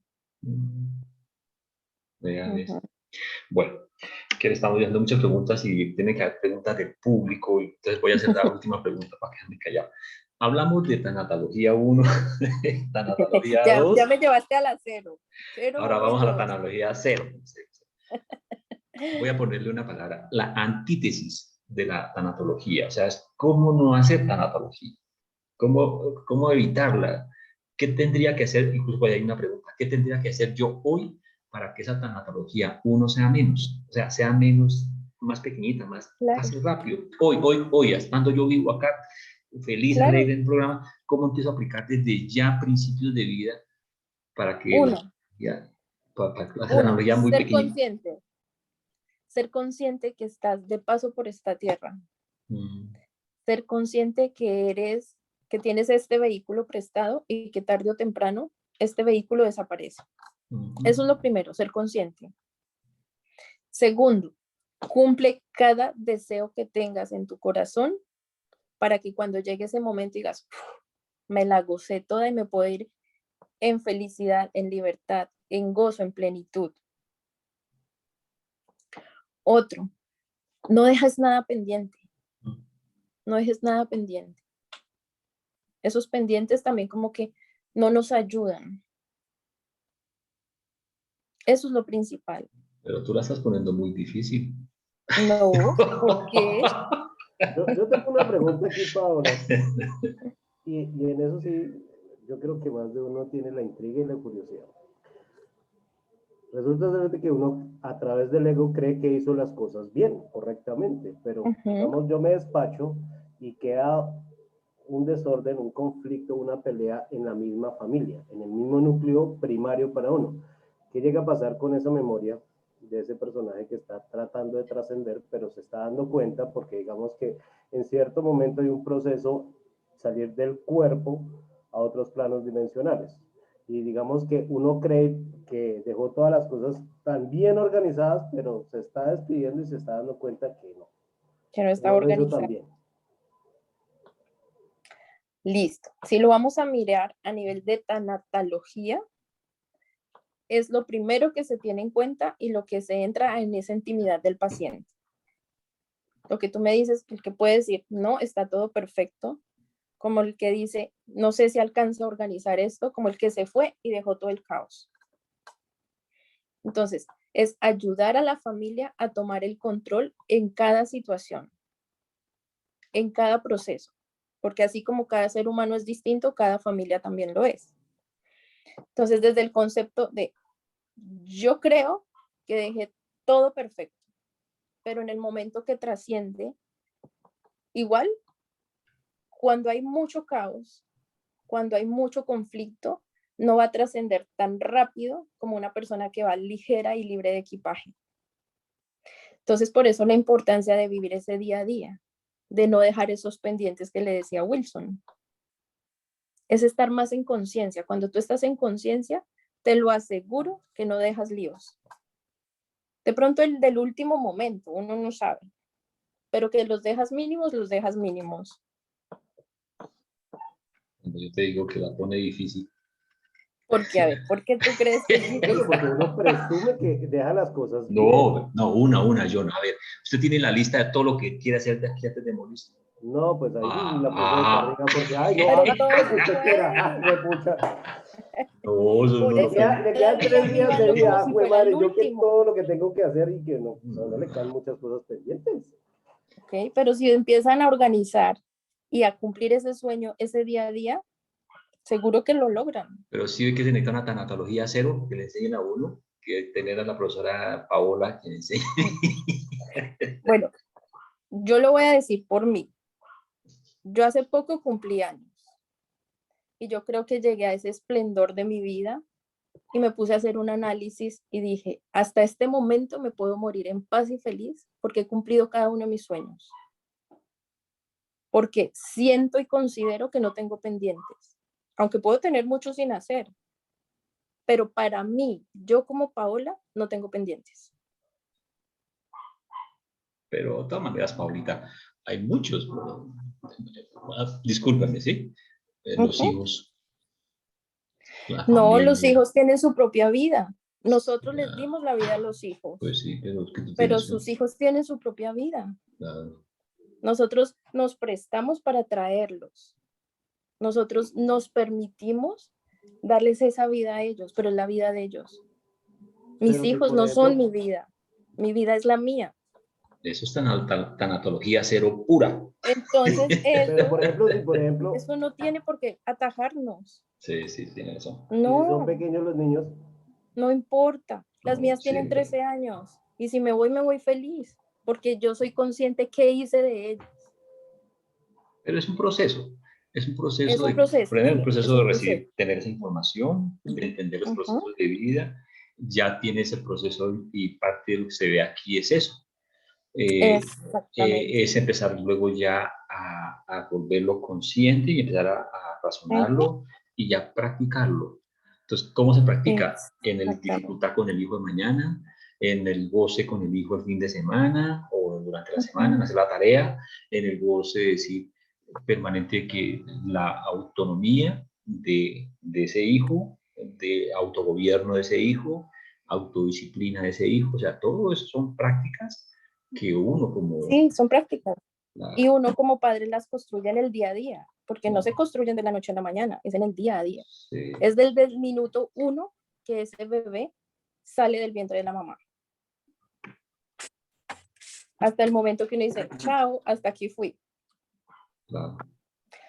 Vea, Ujú. ¿ves? Bueno, que le estamos viendo muchas preguntas y tiene que haber preguntas del público, y entonces voy a hacer la última pregunta para quedarme callado. Hablamos de tanatología 1, tanatología Ya 2, me llevaste a la cero. Cero, ahora uno y vamos a la dos. tanatología 0. Voy a ponerle una palabra, la antítesis de la tanatología, o sea, es cómo no hacer tanatología, cómo evitarla, ¿Qué tendría que hacer? Incluso por ahí hay una pregunta. ¿Qué tendría que hacer yo hoy para que esa tanatología, uno, sea menos? O sea, sea menos, más pequeñita, más, Claro, pase rápido. Hoy, estando yo vivo acá, feliz, claro. alegre en el programa, ¿cómo empiezo a aplicar desde ya principios de vida para que Uno, ya, para la uno, tanatología muy pequeñita? ser consciente que estás de paso por esta tierra, Mm, ser consciente que tienes este vehículo prestado y que tarde o temprano este vehículo desaparece. Eso es lo primero, ser consciente. Segundo, cumple cada deseo que tengas en tu corazón para que cuando llegue ese momento digas, me la gocé toda y me puedo ir en felicidad, en libertad, en gozo, en plenitud. Otro, no dejes nada pendiente, no dejes nada pendiente. Esos pendientes también como que no nos ayudan. Eso es lo principal. Pero tú la estás poniendo muy difícil. No, ¿por qué? Yo tengo una pregunta aquí, Paola, y en eso sí, yo creo que más de uno tiene la intriga y la curiosidad. Resulta ser de que uno a través del ego cree que hizo las cosas bien, correctamente, pero digamos yo me despacho y queda un desorden, un conflicto, una pelea en la misma familia, en el mismo núcleo primario para uno. ¿Qué llega a pasar con esa memoria de ese personaje que está tratando de trascender, pero se está dando cuenta porque digamos que en cierto momento hay un proceso salir del cuerpo a otros planos dimensionales? Y digamos que uno cree que dejó todas las cosas tan bien organizadas, pero se está despidiendo y se está dando cuenta Que no que está no lo hizo organizado. tan bien. Listo. Si lo vamos a mirar a nivel de tanatología, es lo primero que se tiene en cuenta y lo que se entra en esa intimidad del paciente. Lo que tú me dices, el que puede decir, no, está todo perfecto, como el que dice, no sé si alcanza a organizar esto, como el que se fue y dejó todo el caos. Entonces, es ayudar a la familia a tomar el control en cada situación, en cada proceso, porque así como cada ser humano es distinto, cada familia también lo es. Entonces, desde el concepto de, yo creo que dejé todo perfecto, pero en el momento que trasciende, igual, cuando hay mucho caos, cuando hay mucho conflicto, no va a trascender tan rápido como una persona que va ligera y libre de equipaje. Entonces, por eso la importancia de vivir ese día a día, de no dejar esos pendientes que le decía Wilson. Es estar más en conciencia. Cuando tú estás en conciencia, te lo aseguro que no dejas líos. De pronto el del último momento, uno no sabe, pero que los dejas mínimos, los dejas mínimos. Cuando yo te digo que la pone difícil. Porque, a ver, ¿por qué tú crees que es Bueno, difícil? porque uno presume que deja las cosas bien. No, una, John. A ver, usted tiene la lista de todo lo que quiere hacer de aquí antes de morirse. No, pues ahí sí la puso de Ah, barriga porque, ay, no, Pero haga todo lo que se usted quiera. Ah, puede. huepucha. no, eso Por no lo eso tengo. Le quedan todavía 3 días de vívalo como vida. Ah, si jue fuera el madre, yo que último. todo lo que tengo que hacer y que no, pues a uno le quedan muchas cosas pendientes. ¿Ok? Pero si empiezan a organizar y a cumplir ese sueño, ese día a día, seguro que lo logran. Pero sí ve que se necesita una tanatología cero, que le enseñen a uno, que tener a la profesora Paola que le enseñe. Bueno, yo lo voy a decir por mí. Yo hace poco cumplí años y yo creo que llegué a ese esplendor de mi vida y me puse a hacer un análisis y dije, hasta este momento me puedo morir en paz y feliz porque he cumplido cada uno de mis sueños. Porque siento y considero que no tengo pendientes, aunque puedo tener mucho sin hacer, pero para mí, yo como Paola, no tengo pendientes. Pero de todas maneras, Paulita, hay muchos. Discúlpame, ¿sí? Los hijos, la No, los familia. hijos tienen su propia vida. Nosotros les Ya, dimos la vida a los hijos, pues sí, pero es que tú pero tienes sus hijos tienen su propia vida. claro. Nosotros nos prestamos para traerlos. Nosotros nos permitimos darles esa vida a ellos, pero es la vida de ellos. Mis Pero que hijos por no son ejemplo, mi vida es la mía. Eso es tanatología cero pura. Entonces, Pero por ejemplo, eso no tiene por qué atajarnos. Sí, sí, tiene razón. si son No, pequeños los niños, no importa. Las No, mías tienen sí, 13 años y si me voy feliz porque yo soy consciente qué hice de ellos. pero es un proceso. Es un Es proceso un de, proceso, primero un sí, es proceso de un proceso. recibir, tener esa información, de entender los Ujú, procesos de vida. Ya tiene ese proceso y parte de lo que se ve aquí es eso. exactamente. Es empezar luego ya a volverlo consciente y empezar a Ujú, razonarlo y ya practicarlo. Entonces, ¿cómo se practica? En el exactamente. disfrutar con el hijo de mañana, en el goce con el hijo el fin de semana o durante la semana, en Ujú, hacer la tarea, en el goce de decir permanente que la autonomía de ese hijo, de autogobierno de ese hijo, autodisciplina de ese hijo, o sea, todo eso son prácticas que uno como... sí, son prácticas. Y La, uno como padre las construye en el día a día, porque no la, se construyen de la noche a la mañana, es en el día a día. sí, Es desde el minuto 1 que ese bebé sale del vientre de la mamá. Hasta el momento que uno dice, chao, hasta aquí fui. claro,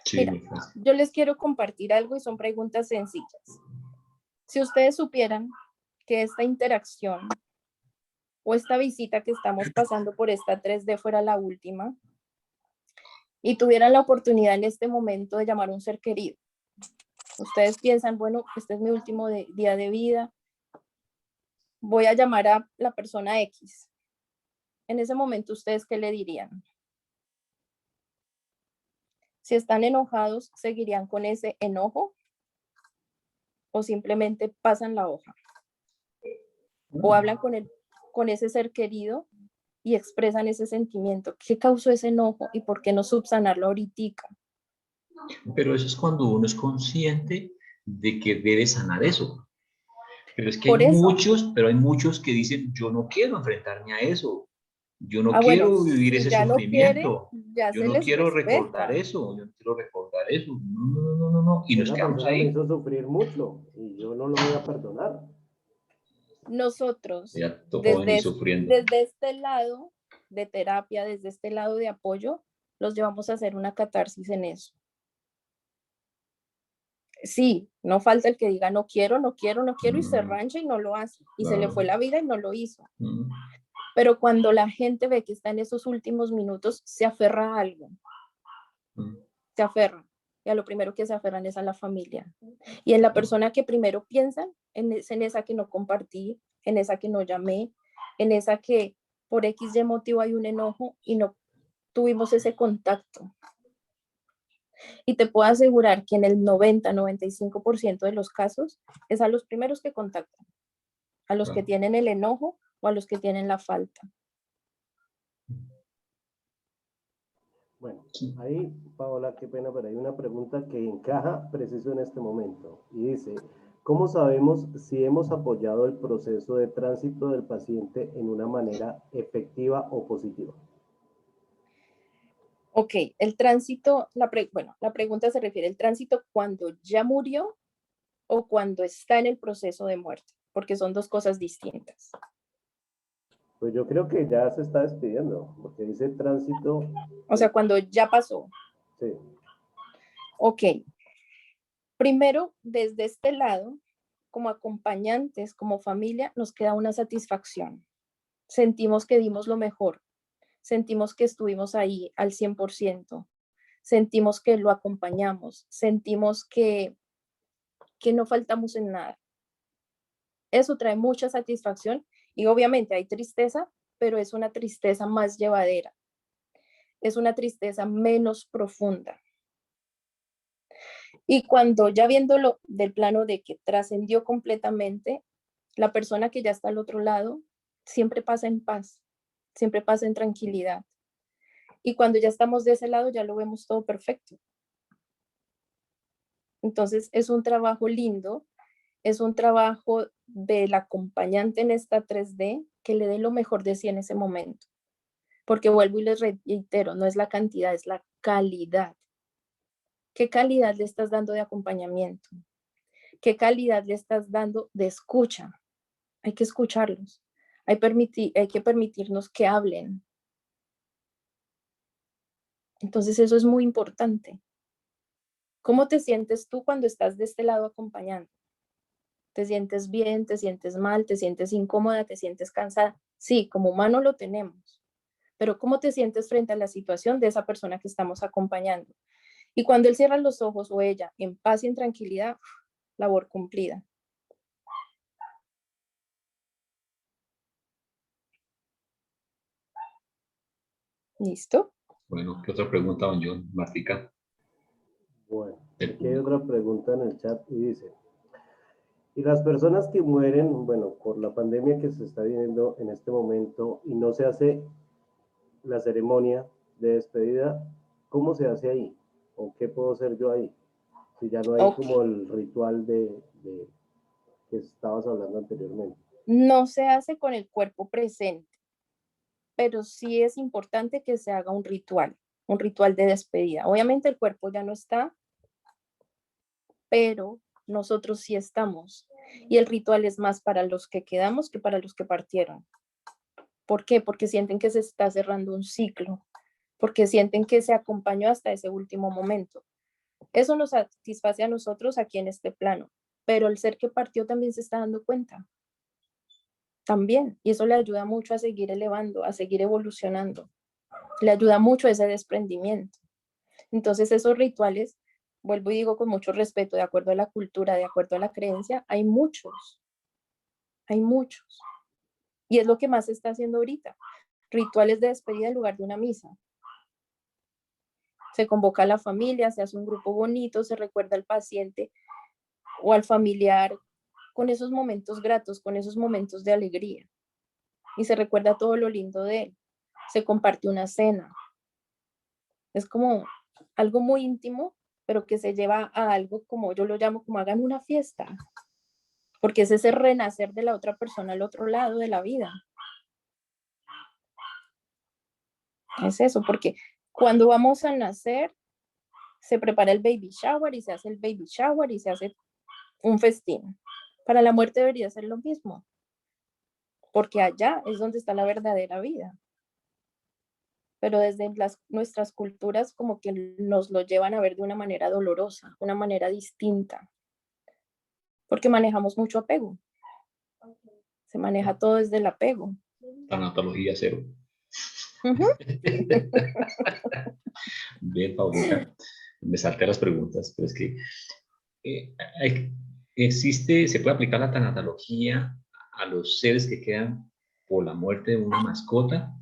sí, Mira, muy fácil. yo les quiero compartir algo y son preguntas sencillas. Si ustedes supieran que esta interacción o esta visita que estamos pasando por esta 3D fuera la última y tuvieran la oportunidad en este momento de llamar a un ser querido, ustedes piensan, bueno, este es mi último día de vida, voy a llamar a la persona X. En ese momento, ¿ustedes qué le dirían? Si están enojados, ¿seguirían con ese enojo o simplemente pasan la hoja? O hablan con ese ser querido y expresan ese sentimiento. ¿Qué causó ese enojo y por qué no subsanarlo ahorita? Pero eso es cuando uno es consciente de que debe sanar eso. Pero es que Por eso, hay muchos que dicen, yo no quiero enfrentarme a eso, yo no bueno, quiero vivir si ese ya no quieren, sufrimiento, ya yo se no les quiero recordar respeta. eso, yo no quiero recordar eso. No, no, no, no, no, no. Y nos esa quedamos persona me ahí. hizo sufrir mucho y yo no lo voy a perdonar. Nosotros, Ya joven y sufriendo. desde este lado de terapia, desde este lado de apoyo, los llevamos a hacer una catarsis en eso. Sí, no falta el que diga no quiero, no quiero, no quiero y se rancha y no lo hace. Y se le fue Claro. la vida y no lo hizo. Mm, Pero cuando la gente ve que está en esos últimos minutos, se aferra a algo, mm, se aferra. Y a lo primero que se aferran es a la familia. Y en la persona que primero piensan, en esa que no compartí, en esa que no llamé, en esa que por X y motivo hay un enojo y no tuvimos ese contacto. Y te puedo asegurar que en el 90-95% de los casos es a los primeros que contactan, a los que claro. tienen el enojo o a los que tienen la falta. Bueno, ahí, Paola, qué pena, pero hay una pregunta que encaja preciso en este momento y dice, ¿cómo sabemos si hemos apoyado el proceso de tránsito del paciente en una manera efectiva o positiva? Ok, el tránsito, la pregunta se refiere al tránsito cuando ya murió o cuando está en el proceso de muerte, porque son dos cosas distintas. Pues yo creo que ya se está despidiendo, porque dice tránsito, O sea, cuando ya pasó. sí. Ok, primero, desde este lado, como acompañantes, como familia, nos queda una satisfacción. Sentimos que dimos lo mejor, sentimos que estuvimos ahí al 100%, sentimos que lo acompañamos, sentimos que no faltamos en nada. Eso trae mucha satisfacción y obviamente hay tristeza, pero es una tristeza más llevadera, es una tristeza menos profunda. Y cuando ya viéndolo del plano de que trascendió completamente, la persona que ya está al otro lado siempre pasa en paz, siempre pasa en tranquilidad. Y cuando ya estamos de ese lado, ya lo vemos todo perfecto. Entonces es un trabajo lindo, es un trabajo del acompañante en esta 3D que le dé lo mejor de sí en ese momento. Porque vuelvo y les reitero, no es la cantidad, es la calidad. ¿Qué calidad le estás dando de acompañamiento? ¿Qué calidad le estás dando de escucha? Hay que escucharlos. Hay que permitirnos que hablen. Entonces eso es muy importante. ¿Cómo te sientes tú cuando estás de este lado acompañando? ¿Te sientes bien? ¿Te sientes mal? ¿Te sientes incómoda? ¿Te sientes cansada? Sí, como humano lo tenemos. Pero ¿cómo te sientes frente a la situación de esa persona que estamos acompañando? Y cuando él cierra los ojos o ella en paz y en tranquilidad, labor cumplida. ¿Listo? Bueno, ¿qué otra pregunta, don John? Martica, Bueno, del aquí hay público. otra pregunta en el chat y dice, y las personas que mueren, bueno, por la pandemia que se está viviendo en este momento y no se hace la ceremonia de despedida, ¿cómo se hace ahí? ¿O qué puedo hacer yo ahí? Si ya no hay Ok. como el ritual de que estabas hablando anteriormente. No se hace con el cuerpo presente, pero sí es importante que se haga un ritual de despedida. Obviamente el cuerpo ya no está, pero nosotros sí estamos. Y el ritual es más para los que quedamos que para los que partieron. ¿Por qué? Porque sienten que se está cerrando un ciclo, porque sienten que se acompañó hasta ese último momento. Eso nos satisface a nosotros aquí en este plano, pero el ser que partió también se está dando cuenta, también, y eso le ayuda mucho a seguir elevando, a seguir evolucionando, le ayuda mucho ese desprendimiento. Entonces esos rituales, vuelvo y digo con mucho respeto, de acuerdo a la cultura, de acuerdo a la creencia, hay muchos, y es lo que más se está haciendo ahorita, rituales de despedida en lugar de una misa. Se convoca a la familia, se hace un grupo bonito, se recuerda al paciente o al familiar con esos momentos gratos, con esos momentos de alegría. Y se recuerda todo lo lindo de él. Se comparte una cena. Es como algo muy íntimo, pero que se lleva a algo como yo lo llamo, como hagan una fiesta. Porque es ese renacer de la otra persona al otro lado de la vida. Es eso, porque cuando vamos a nacer, se prepara el baby shower y se hace el baby shower y se hace un festín. Para la muerte debería ser lo mismo, porque allá es donde está la verdadera vida. Pero desde nuestras culturas como que nos lo llevan a ver de una manera dolorosa, una manera distinta, porque manejamos mucho apego. Se maneja todo desde el apego. Tanatología cero. Uh-huh. Bien, Paulita, me salté las preguntas, pero es que eh, hay- existe, se puede aplicar la tanatología a los seres que quedan por la muerte de una mascota.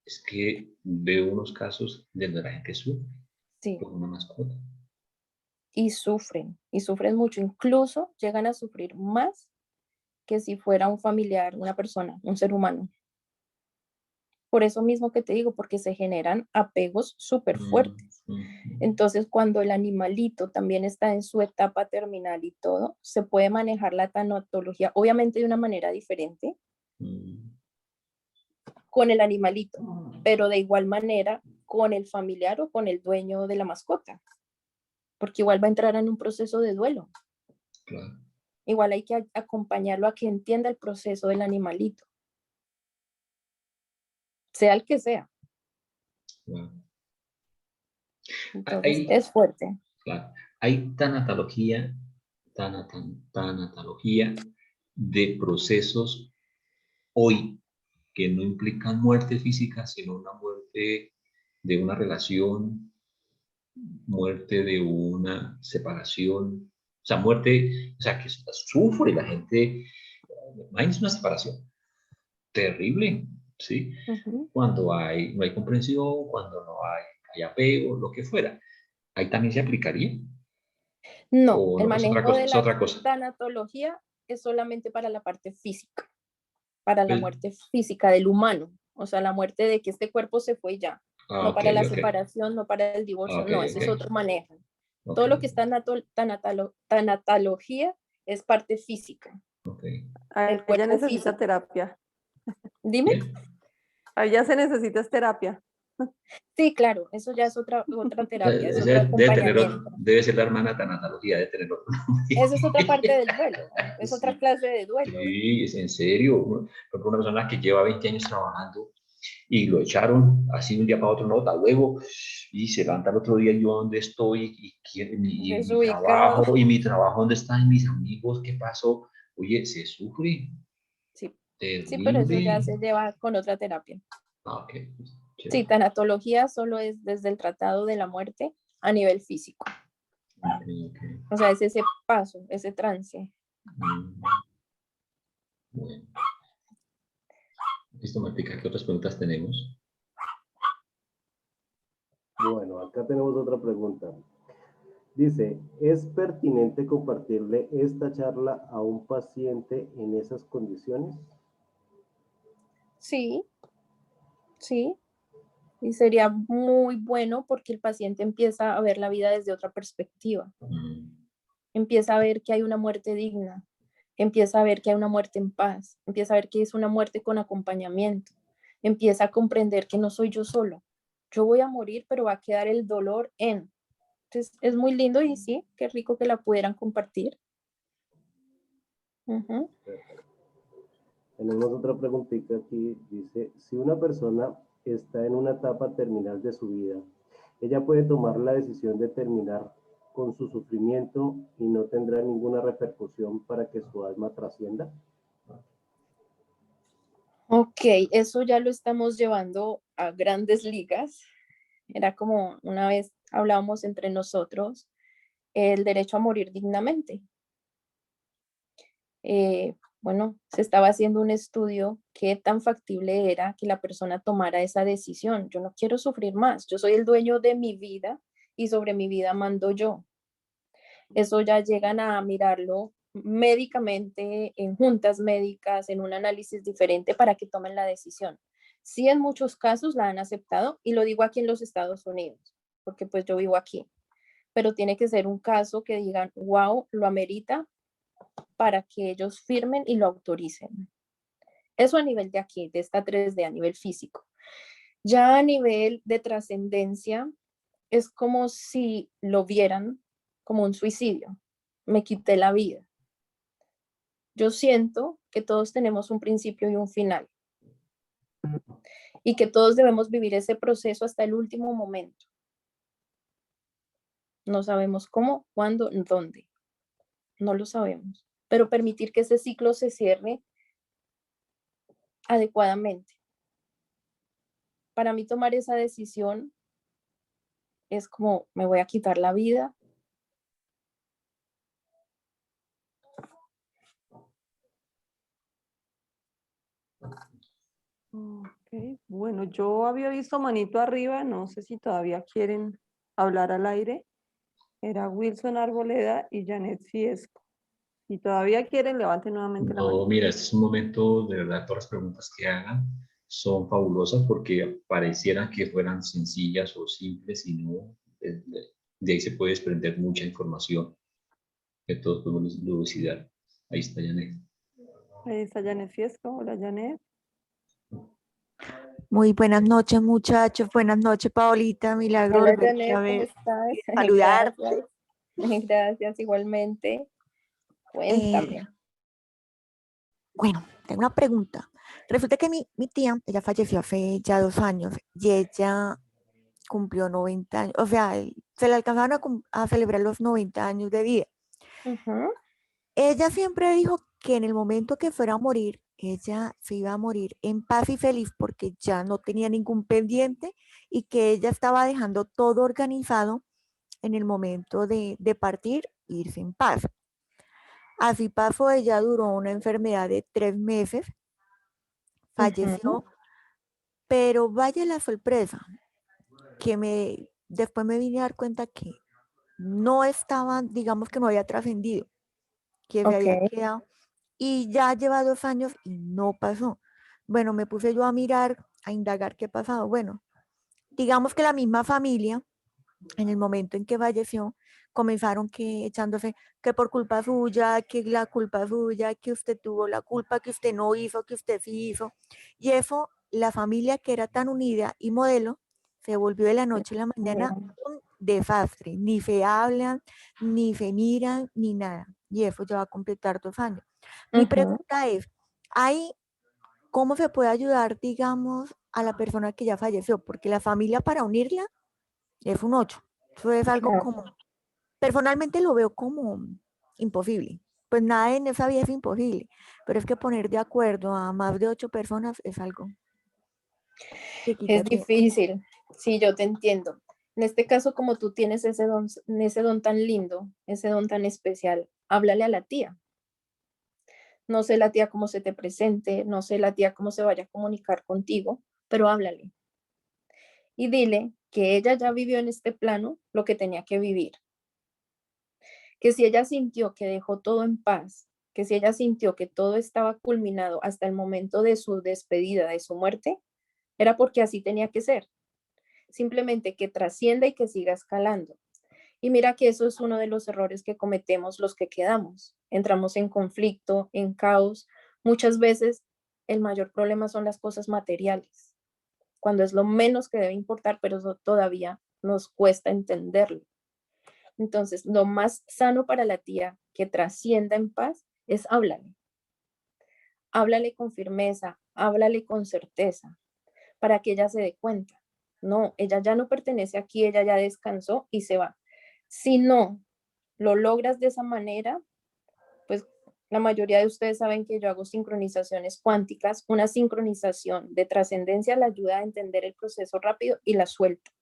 Es que veo unos casos de la gente sufre Sí, por una mascota. y sufren mucho, incluso llegan a sufrir más que si fuera un familiar, una persona, un ser humano. Por eso mismo que te digo, porque se generan apegos súper fuertes. Entonces, cuando el animalito también está en su etapa terminal y todo, se puede manejar la tanatología, obviamente de una manera diferente con el animalito, pero de igual manera con el familiar o con el dueño de la mascota, porque igual va a entrar en un proceso de duelo. Claro. Igual hay que acompañarlo a que entienda el proceso del animalito, sea el que sea. Claro. Entonces, Hay, es fuerte. claro, hay tanatología de procesos hoy que no implican muerte física, sino una muerte de una relación, muerte de una separación, o sea, muerte, o sea, que sufre la gente. Imagínense una separación terrible, ¿sí? Uh-huh. Cuando no hay comprensión, cuando no hay apego, lo que fuera. Ahí también se aplicaría. No, O el no, es otra manejo cosa, de es la otra cosa. tanatología es solamente para la parte física, para la Pues, muerte física del humano, o sea, la muerte de que este cuerpo se fue ya, no ok, para la ok, separación, no para el divorcio, ok, no, ese ok, es otro manejo. ok, Todo lo que está en tanatología es parte física, ok. el Ella cuerpo necesita físico. terapia. Dime. Bien. A ella se necesita es terapia. Sí, claro, eso ya es otra terapia, es otro acompañamiento. Debe ser la hermana tanatología, debe tener otro nombre. Esa es otra parte del duelo, es otra Sí, clase de duelo. sí, es en serio. Por ejemplo, una persona que lleva 20 años trabajando y lo echaron así de un día para otro, no, hasta luego, y se levanta el otro día, yo dónde estoy, Desubicado. y mi trabajo, dónde están mis amigos, qué pasó, oye, se sufre, Sí, sí, pero eso ya terrible. se lleva con otra terapia. Ah, ok, pues, Sí, chévere. tanatología solo es desde el tratado de la muerte a nivel físico. Ok, ok. O sea, es ese paso, ese trance. Mm, bueno, listo, Martica, ¿qué otras preguntas tenemos? Bueno, acá tenemos otra pregunta. Dice, ¿es pertinente compartirle esta charla a un paciente en esas condiciones? Sí, sí. Y sería muy bueno porque el paciente empieza a ver la vida desde otra perspectiva. Mm, Empieza a ver que hay una muerte digna. Empieza a ver que hay una muerte en paz. Empieza a ver que es una muerte con acompañamiento. Empieza a comprender que no soy yo solo. Yo voy a morir, pero va a quedar el dolor en. Entonces, es muy lindo y sí, qué rico que la pudieran compartir. Ujú. Tenemos otra preguntita aquí. Dice, si una persona está en una etapa terminal de su vida, ella puede tomar la decisión de terminar con su sufrimiento y no tendrá ninguna repercusión para que su alma trascienda. Ok, eso ya lo estamos llevando a grandes ligas. Era como una vez hablábamos entre nosotros, el derecho a morir dignamente. Bueno, se estaba haciendo un estudio qué tan factible era que la persona tomara esa decisión. Yo no quiero sufrir más, yo soy el dueño de mi vida y sobre mi vida mando yo. Eso ya llegan a mirarlo médicamente, en juntas médicas, en un análisis diferente para que tomen la decisión. Sí, en muchos casos la han aceptado y lo digo aquí en los Estados Unidos, porque pues yo vivo aquí, pero tiene que ser un caso que digan, wow, lo amerita para que ellos firmen y lo autoricen. Eso a nivel de aquí, de esta 3D, a nivel físico. Ya a nivel de trascendencia, es como si lo vieran como un suicidio. Me quité la vida. Yo siento que todos tenemos un principio y un final y que todos debemos vivir ese proceso hasta el último momento. No sabemos cómo, cuándo, dónde. No lo sabemos. Pero permitir que ese ciclo se cierre adecuadamente. Para mí tomar esa decisión es como me voy a quitar la vida. Ok, bueno, yo había visto manito arriba, no sé si todavía quieren hablar al aire. Era Wilson Arboleda y Janet Fiesco. Si todavía quieren, levanten nuevamente la no, manito. mira, este es un momento, de verdad, todas las preguntas que hagan son fabulosas porque parecieran que fueran sencillas o simples y no, de ahí se puede desprender mucha información que todos podemos dilucidar. Ahí está, Janet. Ahí está Janet Fiesco. Hola, Janet. Muy buenas noches, muchachos. Buenas noches, Paolita. Milagros, Hola verte a Janet, ¿cómo ver, estás? saludar. Gracias. Gracias igualmente. Eh, Cuéntame. bueno, tengo una pregunta. Resulta que mi tía, ella falleció hace ya 2 años y ella cumplió 90 años, o sea, se le alcanzaron a celebrar los 90 años de vida. Ujú. Ella siempre dijo que en el momento que fuera a morir, ella se iba a morir en paz y feliz porque ya no tenía ningún pendiente y que ella estaba dejando todo organizado en el momento de partir, irse en paz. Así pasó, ella duró una enfermedad de 3 meses, Ujú. falleció, pero vaya la sorpresa, que después me vine a dar cuenta que no estaba, digamos que no había trascendido, que se Ok. había quedado y ya lleva 2 años y no pasó. Bueno, me puse yo a mirar, a indagar qué pasaba. Bueno, digamos que la misma familia en el momento en que falleció, comenzaron que echándose que por culpa suya, que la culpa suya, que usted tuvo la culpa, que usted no hizo, que usted sí hizo. Y eso, la familia que era tan unida y modelo, se volvió de la noche a la mañana Bien. un desastre. Ni se hablan, ni se miran, ni nada. Y eso ya va a completar 2 años. Mi Ujú. pregunta es, ¿hay cómo se puede ayudar, digamos, a la persona que ya falleció, porque la familia para unirla es un 8. Eso es algo Claro. como, personalmente lo veo como imposible. Pues nada en esa vida es imposible, pero es que poner de acuerdo a más de 8 personas es algo que quita Es tiempo. difícil, sí, yo te entiendo. En este caso, como tú tienes ese don tan lindo, ese don tan especial, háblale a la tía. No sé la tía cómo se te presente, no sé la tía cómo se vaya a comunicar contigo, pero háblale. Y dile que ella ya vivió en este plano lo que tenía que vivir. Que si ella sintió que dejó todo en paz, que si ella sintió que todo estaba culminado hasta el momento de su despedida, de su muerte, era porque así tenía que ser. Simplemente que trascienda y que siga escalando. Y mira que eso es uno de los errores que cometemos los que quedamos. Entramos en conflicto, en caos. Muchas veces el mayor problema son las cosas materiales, cuando es lo menos que debe importar, pero eso todavía nos cuesta entenderlo. Entonces, lo más sano para la tía que trascienda en paz es háblale. Háblale con firmeza, háblale con certeza, para que ella se dé cuenta. No, ella ya no pertenece aquí, ella ya descansó y se va. Si no lo logras de esa manera, pues la mayoría de ustedes saben que yo hago sincronizaciones cuánticas. Una sincronización de trascendencia la ayuda a entender el proceso rápido y la suelta.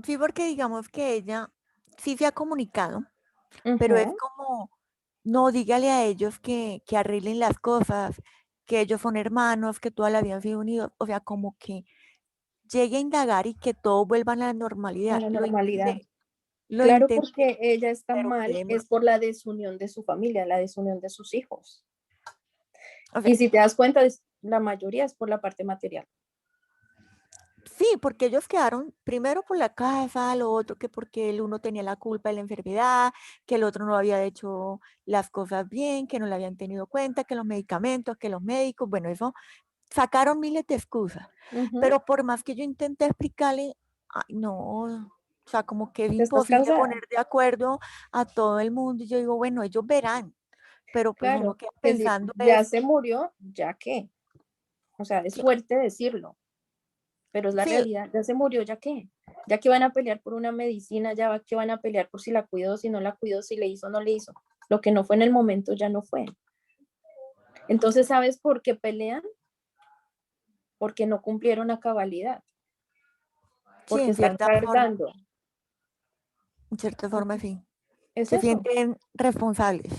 Sí, porque digamos que ella sí se ha comunicado, pero es como, no, dígale a ellos que arreglen las cosas, que ellos son hermanos, que toda la vida han sido unidos, o sea, como que llegue a indagar y que todo vuelva a la A normalidad. la normalidad. Lo Claro, intenté, porque ella está pero mal, créeme, es por la desunión de su familia, la desunión de sus hijos. o sea, Y si te das cuenta, la mayoría es por la parte material. sí, porque ellos quedaron primero por la casa, lo otro que porque el uno tenía la culpa de la enfermedad, que el otro no había hecho las cosas bien, que no le habían tenido cuenta, que los medicamentos, que los médicos, bueno, eso sacaron miles de excusas, pero por más que yo intenté explicarle, ay, no, o sea, como que es ¿Te estás imposible cansada? poner de acuerdo a todo el mundo. Y yo digo, bueno, ellos verán, pero pues uno Claro, queda decir, pensando ya es, se murió, ¿ya qué? O sea, es que- fuerte decirlo, pero es la sí, realidad, ya se murió, ¿ya qué? Ya que van a pelear por una medicina, ya que van a pelear por si la cuidó, si no la cuidó, si le hizo o no le hizo. Lo que no fue en el momento ya no fue. Entonces, ¿sabes por qué pelean? Porque no cumplieron a cabalidad, sí, porque están cargando. en cierta forma sí, Es se eso. sienten responsables.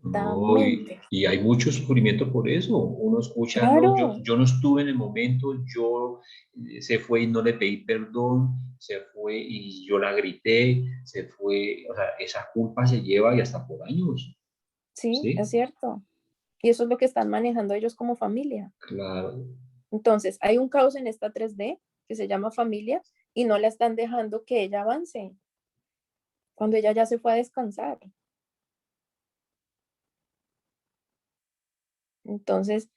No, Exactamente. y hay mucho sufrimiento por eso. Uno escucha, no, Claro, yo no estuve en el momento, yo se fue y no le pedí perdón, se fue y yo la grité, se fue, o sea, esa culpa se lleva y hasta por años, sí, es ¿sí? cierto. Y eso es lo que están manejando ellos como familia. Claro. Entonces, hay un caos en esta 3D que se llama familia y no la están dejando que ella avance cuando ella ya se fue a descansar. Entonces,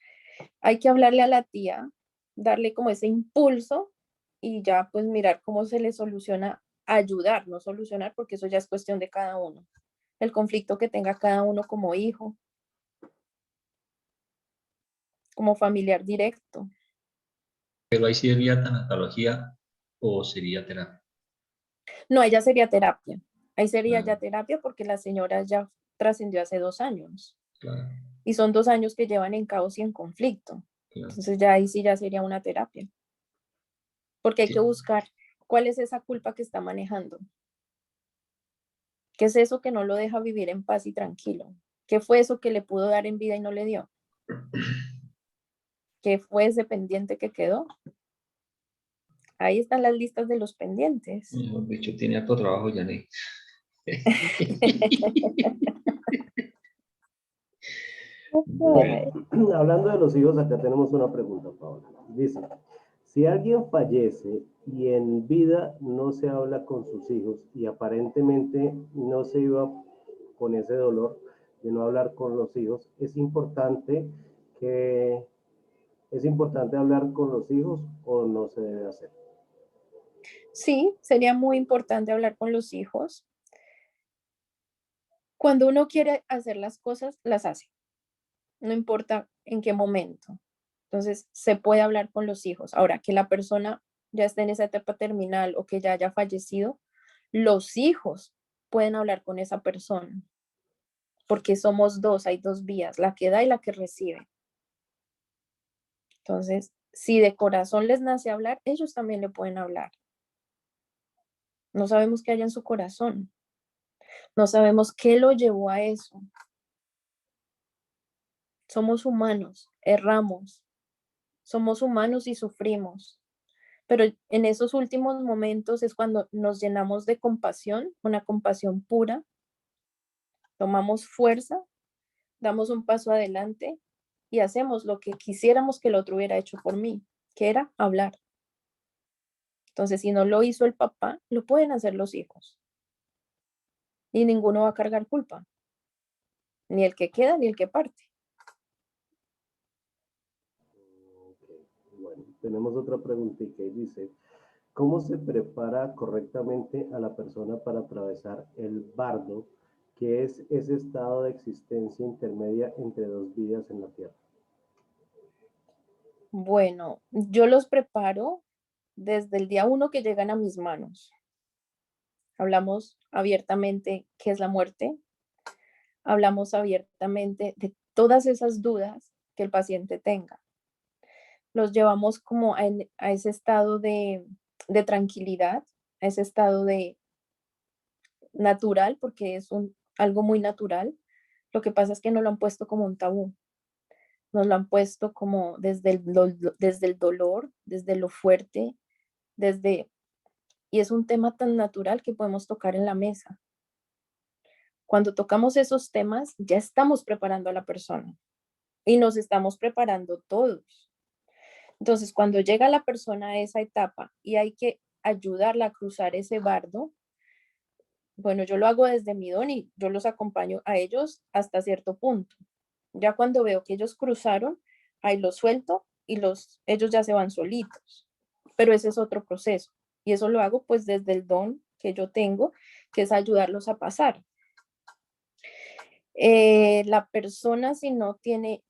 hay que hablarle a la tía, darle como ese impulso y ya pues mirar cómo se le soluciona, ayudar, no solucionar, porque eso ya es cuestión de cada uno. El conflicto que tenga cada uno como hijo, como familiar directo. Pero ahí sí sería tanatología o sería terapia. No, ella sería terapia. Ahí sería Claro, ya terapia porque la señora ya trascendió hace 2 años. claro, Y son 2 años que llevan en caos y en conflicto. claro. Entonces ya ahí sí ya sería una terapia. Porque hay que Sí. buscar cuál es esa culpa que está manejando. ¿Qué es eso que no lo deja vivir en paz y tranquilo? ¿Qué fue eso que le pudo dar en vida y no le dio? ¿Qué fue ese pendiente que quedó? Ahí están las listas de los pendientes. Mejor dicho, tiene harto trabajo, Janet. Bueno, Bueno, hablando de los hijos, acá tenemos una pregunta, Paola. Dice, si alguien fallece y en vida no se habla con sus hijos y aparentemente no se iba con ese dolor de no hablar con los hijos, que es importante hablar con los hijos o no se debe hacer. Sí, sería muy importante hablar con los hijos. Cuando uno quiere hacer las cosas, las hace. No importa en qué momento. Entonces, se puede hablar con los hijos. Ahora, que la persona ya esté en esa etapa terminal o que ya haya fallecido, los hijos pueden hablar con esa persona, porque somos dos, hay dos vías, la que da y la que recibe. Entonces, si de corazón les nace hablar, ellos también le pueden hablar. No sabemos qué hay en su corazón. No sabemos qué lo llevó a eso. Somos humanos, erramos. Somos humanos y sufrimos. Pero en esos últimos momentos es cuando nos llenamos de compasión, una compasión pura, tomamos fuerza, damos un paso adelante y hacemos lo que quisiéramos que el otro hubiera hecho por mí, que era hablar. Entonces, si no lo hizo el papá, lo pueden hacer los hijos. Y ninguno va a cargar culpa, ni el que queda ni el que parte. Ok, bueno, tenemos otra preguntita y dice, ¿cómo se prepara correctamente a la persona para atravesar el bardo, que es ese estado de existencia intermedia entre dos vidas en la tierra? Bueno, yo los preparo desde el día 1 que llegan a mis manos. Hablamos abiertamente qué es la muerte. Hablamos abiertamente de todas esas dudas que el paciente tenga. Los llevamos como a ese estado de tranquilidad, a ese estado de natural, porque es algo muy natural. Lo que pasa es que no lo han puesto como un tabú. Nos lo han puesto como desde el dolor, desde lo fuerte, y es un tema tan natural que podemos tocar en la mesa. Cuando tocamos esos temas, ya estamos preparando a la persona y nos estamos preparando todos. Entonces, cuando llega la persona a esa etapa y hay que ayudarla a cruzar ese bardo, bueno, yo lo hago desde mi don y yo los acompaño a ellos hasta cierto punto. Ya cuando veo que ellos cruzaron, ahí los suelto y ellos ya se van solitos. Pero ese es otro proceso. Y eso lo hago pues desde el don que yo tengo, que es ayudarlos a pasar. La persona, si no tiene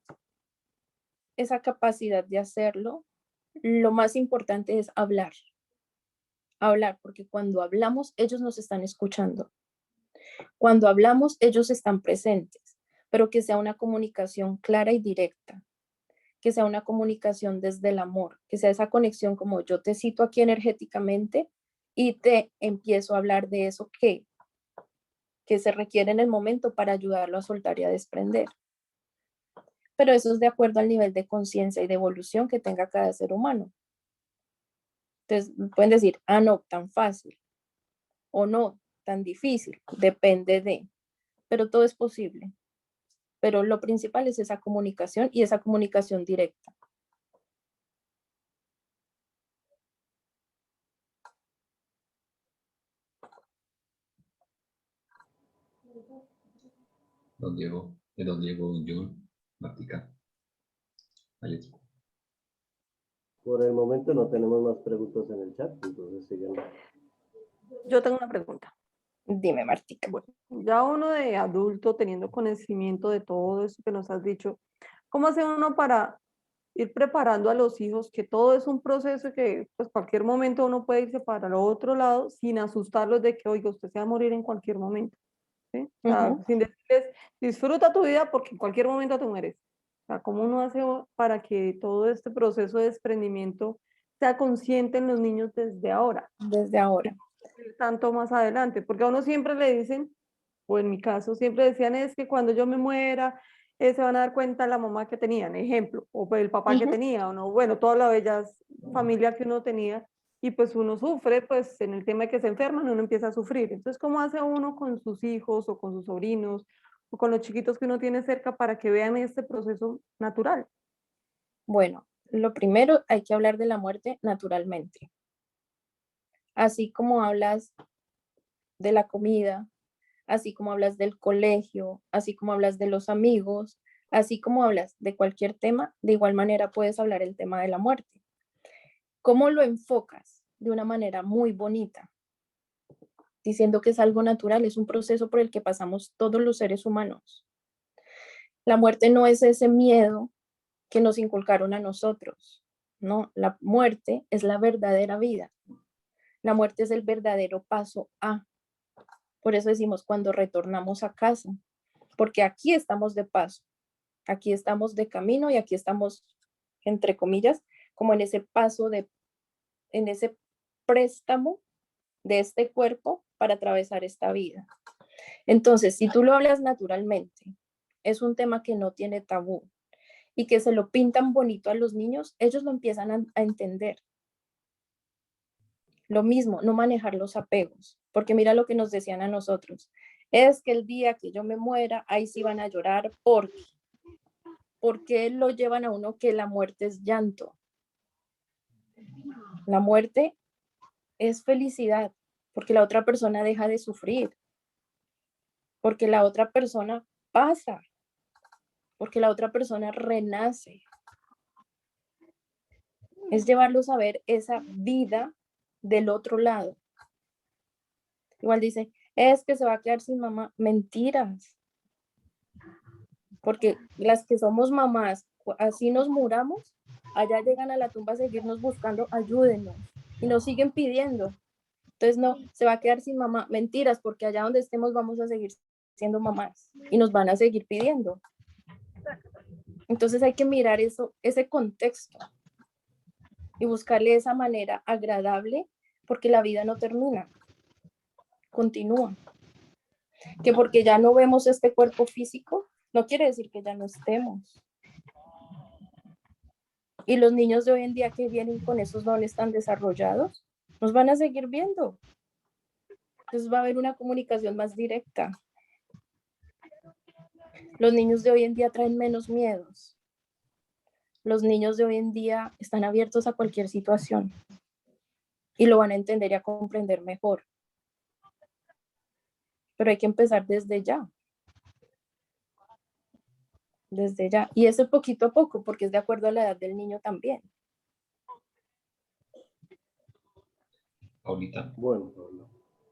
esa capacidad de hacerlo, lo más importante es hablar. Hablar, porque cuando hablamos, ellos nos están escuchando. Cuando hablamos, ellos están presentes, pero que sea una comunicación clara y directa, que sea una comunicación desde el amor, que sea esa conexión como yo te cito aquí energéticamente y te empiezo a hablar de eso que se requiere en el momento para ayudarlo a soltar y a desprender. Pero eso es de acuerdo al nivel de conciencia y de evolución que tenga cada ser humano. Entonces, pueden decir, ah, no, tan fácil, o no, tan difícil, depende de, pero todo es posible. Pero lo principal es esa comunicación y esa comunicación directa. Don Diego, don Diego, don John, Martica, Alex. Por el momento no tenemos más preguntas en el chat, entonces siguen. Yo tengo una pregunta. Dime, Martica. Bueno, ya uno de adulto teniendo conocimiento de todo eso que nos has dicho, ¿cómo hace uno para ir preparando a los hijos que todo es un proceso y que pues cualquier momento uno puede irse para el otro lado sin asustarlos de que, oiga, usted se va a morir en cualquier momento? ¿Sí? O sea, sin decirles, disfruta tu vida porque en cualquier momento te mueres. O sea, ¿cómo uno hace para que todo este proceso de desprendimiento sea consciente en los niños desde ahora? Desde ahora. Tanto más adelante, porque a uno siempre le dicen, o en mi caso siempre decían, es que cuando yo me muera, se van a dar cuenta la mamá que tenían, ejemplo, o pues el papá que tenía, o no, bueno, toda la bella familia que uno tenía, y pues uno sufre, pues en el tema de que se enferman, uno empieza a sufrir. Entonces, ¿cómo hace uno con sus hijos o con sus sobrinos o con los chiquitos que uno tiene cerca para que vean este proceso natural? Bueno, lo primero hay que hablar de la muerte naturalmente. Así como hablas de la comida, así como hablas del colegio, así como hablas de los amigos, así como hablas de cualquier tema, de igual manera puedes hablar el tema de la muerte. ¿Cómo lo enfocas? De una manera muy bonita, diciendo que es algo natural, es un proceso por el que pasamos todos los seres humanos. La muerte no es ese miedo que nos inculcaron a nosotros. No, la muerte es la verdadera vida. La muerte es el verdadero paso a. Por eso decimos cuando retornamos a casa, porque aquí estamos de paso, aquí estamos de camino y aquí estamos, entre comillas, como en ese paso en ese préstamo de este cuerpo para atravesar esta vida. Entonces, si tú lo hablas naturalmente, es un tema que no tiene tabú y que se lo pintan bonito a los niños, ellos lo empiezan a entender. Lo mismo, no manejar los apegos, porque mira lo que nos decían a nosotros, es que el día que yo me muera, ahí sí van a llorar porque lo llevan a uno que la muerte es llanto. La muerte es felicidad, porque la otra persona deja de sufrir, porque la otra persona pasa, porque la otra persona renace. Es llevarlos a ver esa vida del otro lado. Igual dice, es que se va a quedar sin mamá. Mentiras. Porque las que somos mamás, así nos muramos, allá llegan a la tumba a seguirnos buscando, ayúdenos. Y nos siguen pidiendo. Entonces no, se va a quedar sin mamá. Mentiras, porque allá donde estemos vamos a seguir siendo mamás. Y nos van a seguir pidiendo. Entonces hay que mirar eso, ese contexto. Y buscarle esa manera agradable, porque la vida no termina. Continúa. Que porque ya no vemos este cuerpo físico, no quiere decir que ya no estemos. Y los niños de hoy en día que vienen con esos dones tan desarrollados, nos van a seguir viendo. Entonces va a haber una comunicación más directa. Los niños de hoy en día traen menos miedos. Los niños de hoy en día están abiertos a cualquier situación y lo van a entender y a comprender mejor. Pero hay que empezar desde ya. Desde ya. Y eso poquito a poco, porque es de acuerdo a la edad del niño también. Paulita. Bueno,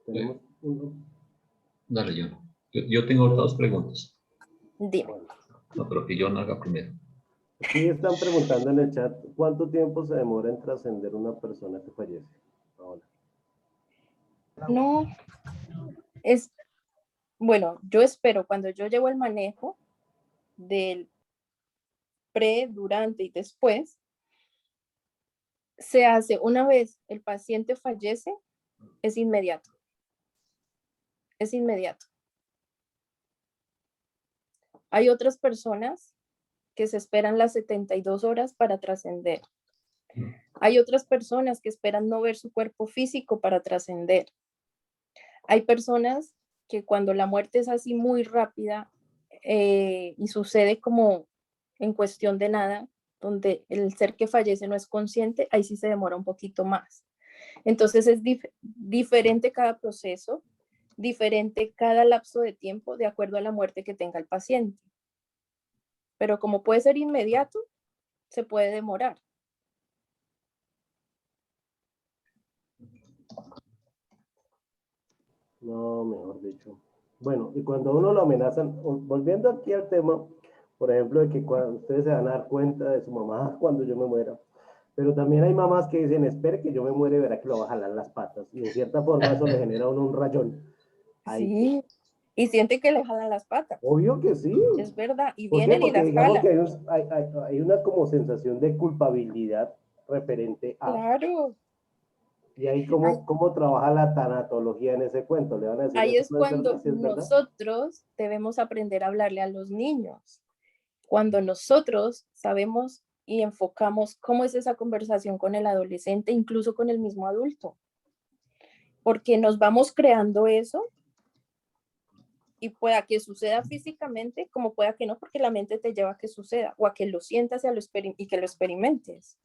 tenemos uno. Dale, yo tengo dos preguntas. Dime. Bueno, No, pero que yo no haga primero. aquí están preguntando en el chat, ¿cuánto tiempo se demora en trascender una persona que fallece? Ahora. No, es, bueno, yo espero cuando yo llevo el manejo del pre, durante y después, se hace una vez el paciente fallece, es inmediato. Es inmediato. Hay otras personas que se esperan las 72 horas para trascender. Hay otras personas que esperan no ver su cuerpo físico para trascender. Hay personas que cuando la muerte es así muy rápida y sucede como en cuestión de nada, donde el ser que fallece no es consciente, ahí sí se demora un poquito más. Entonces es diferente cada proceso, diferente cada lapso de tiempo de acuerdo a la muerte que tenga el paciente. Pero como puede ser inmediato, se puede demorar. No, mejor dicho. Bueno, y cuando uno lo amenazan, volviendo aquí al tema, por ejemplo, de que cuando ustedes se van a dar cuenta de su mamá cuando yo me muera, pero también hay mamás que dicen, espere que yo me muera y verá que lo va a jalar las patas, y de cierta forma eso le genera a uno un rayón. Ahí. Sí, y siente que le jalan las patas. Obvio que sí. Es verdad, y ¿Por qué? vienen y Porque las digamos que jalan. hay una como sensación de culpabilidad referente a... Claro. Y ahí cómo trabaja la tanatología en ese cuento. Le van a decir, Ahí eso es no es verdad, cuando sí es verdad. nosotros debemos aprender a hablarle a los niños. Cuando nosotros sabemos y enfocamos cómo es esa conversación con el adolescente, incluso con el mismo adulto. Porque nos vamos creando eso y pueda que suceda físicamente como pueda que no, porque la mente te lleva a que suceda o a que lo sientas y que lo experimentes.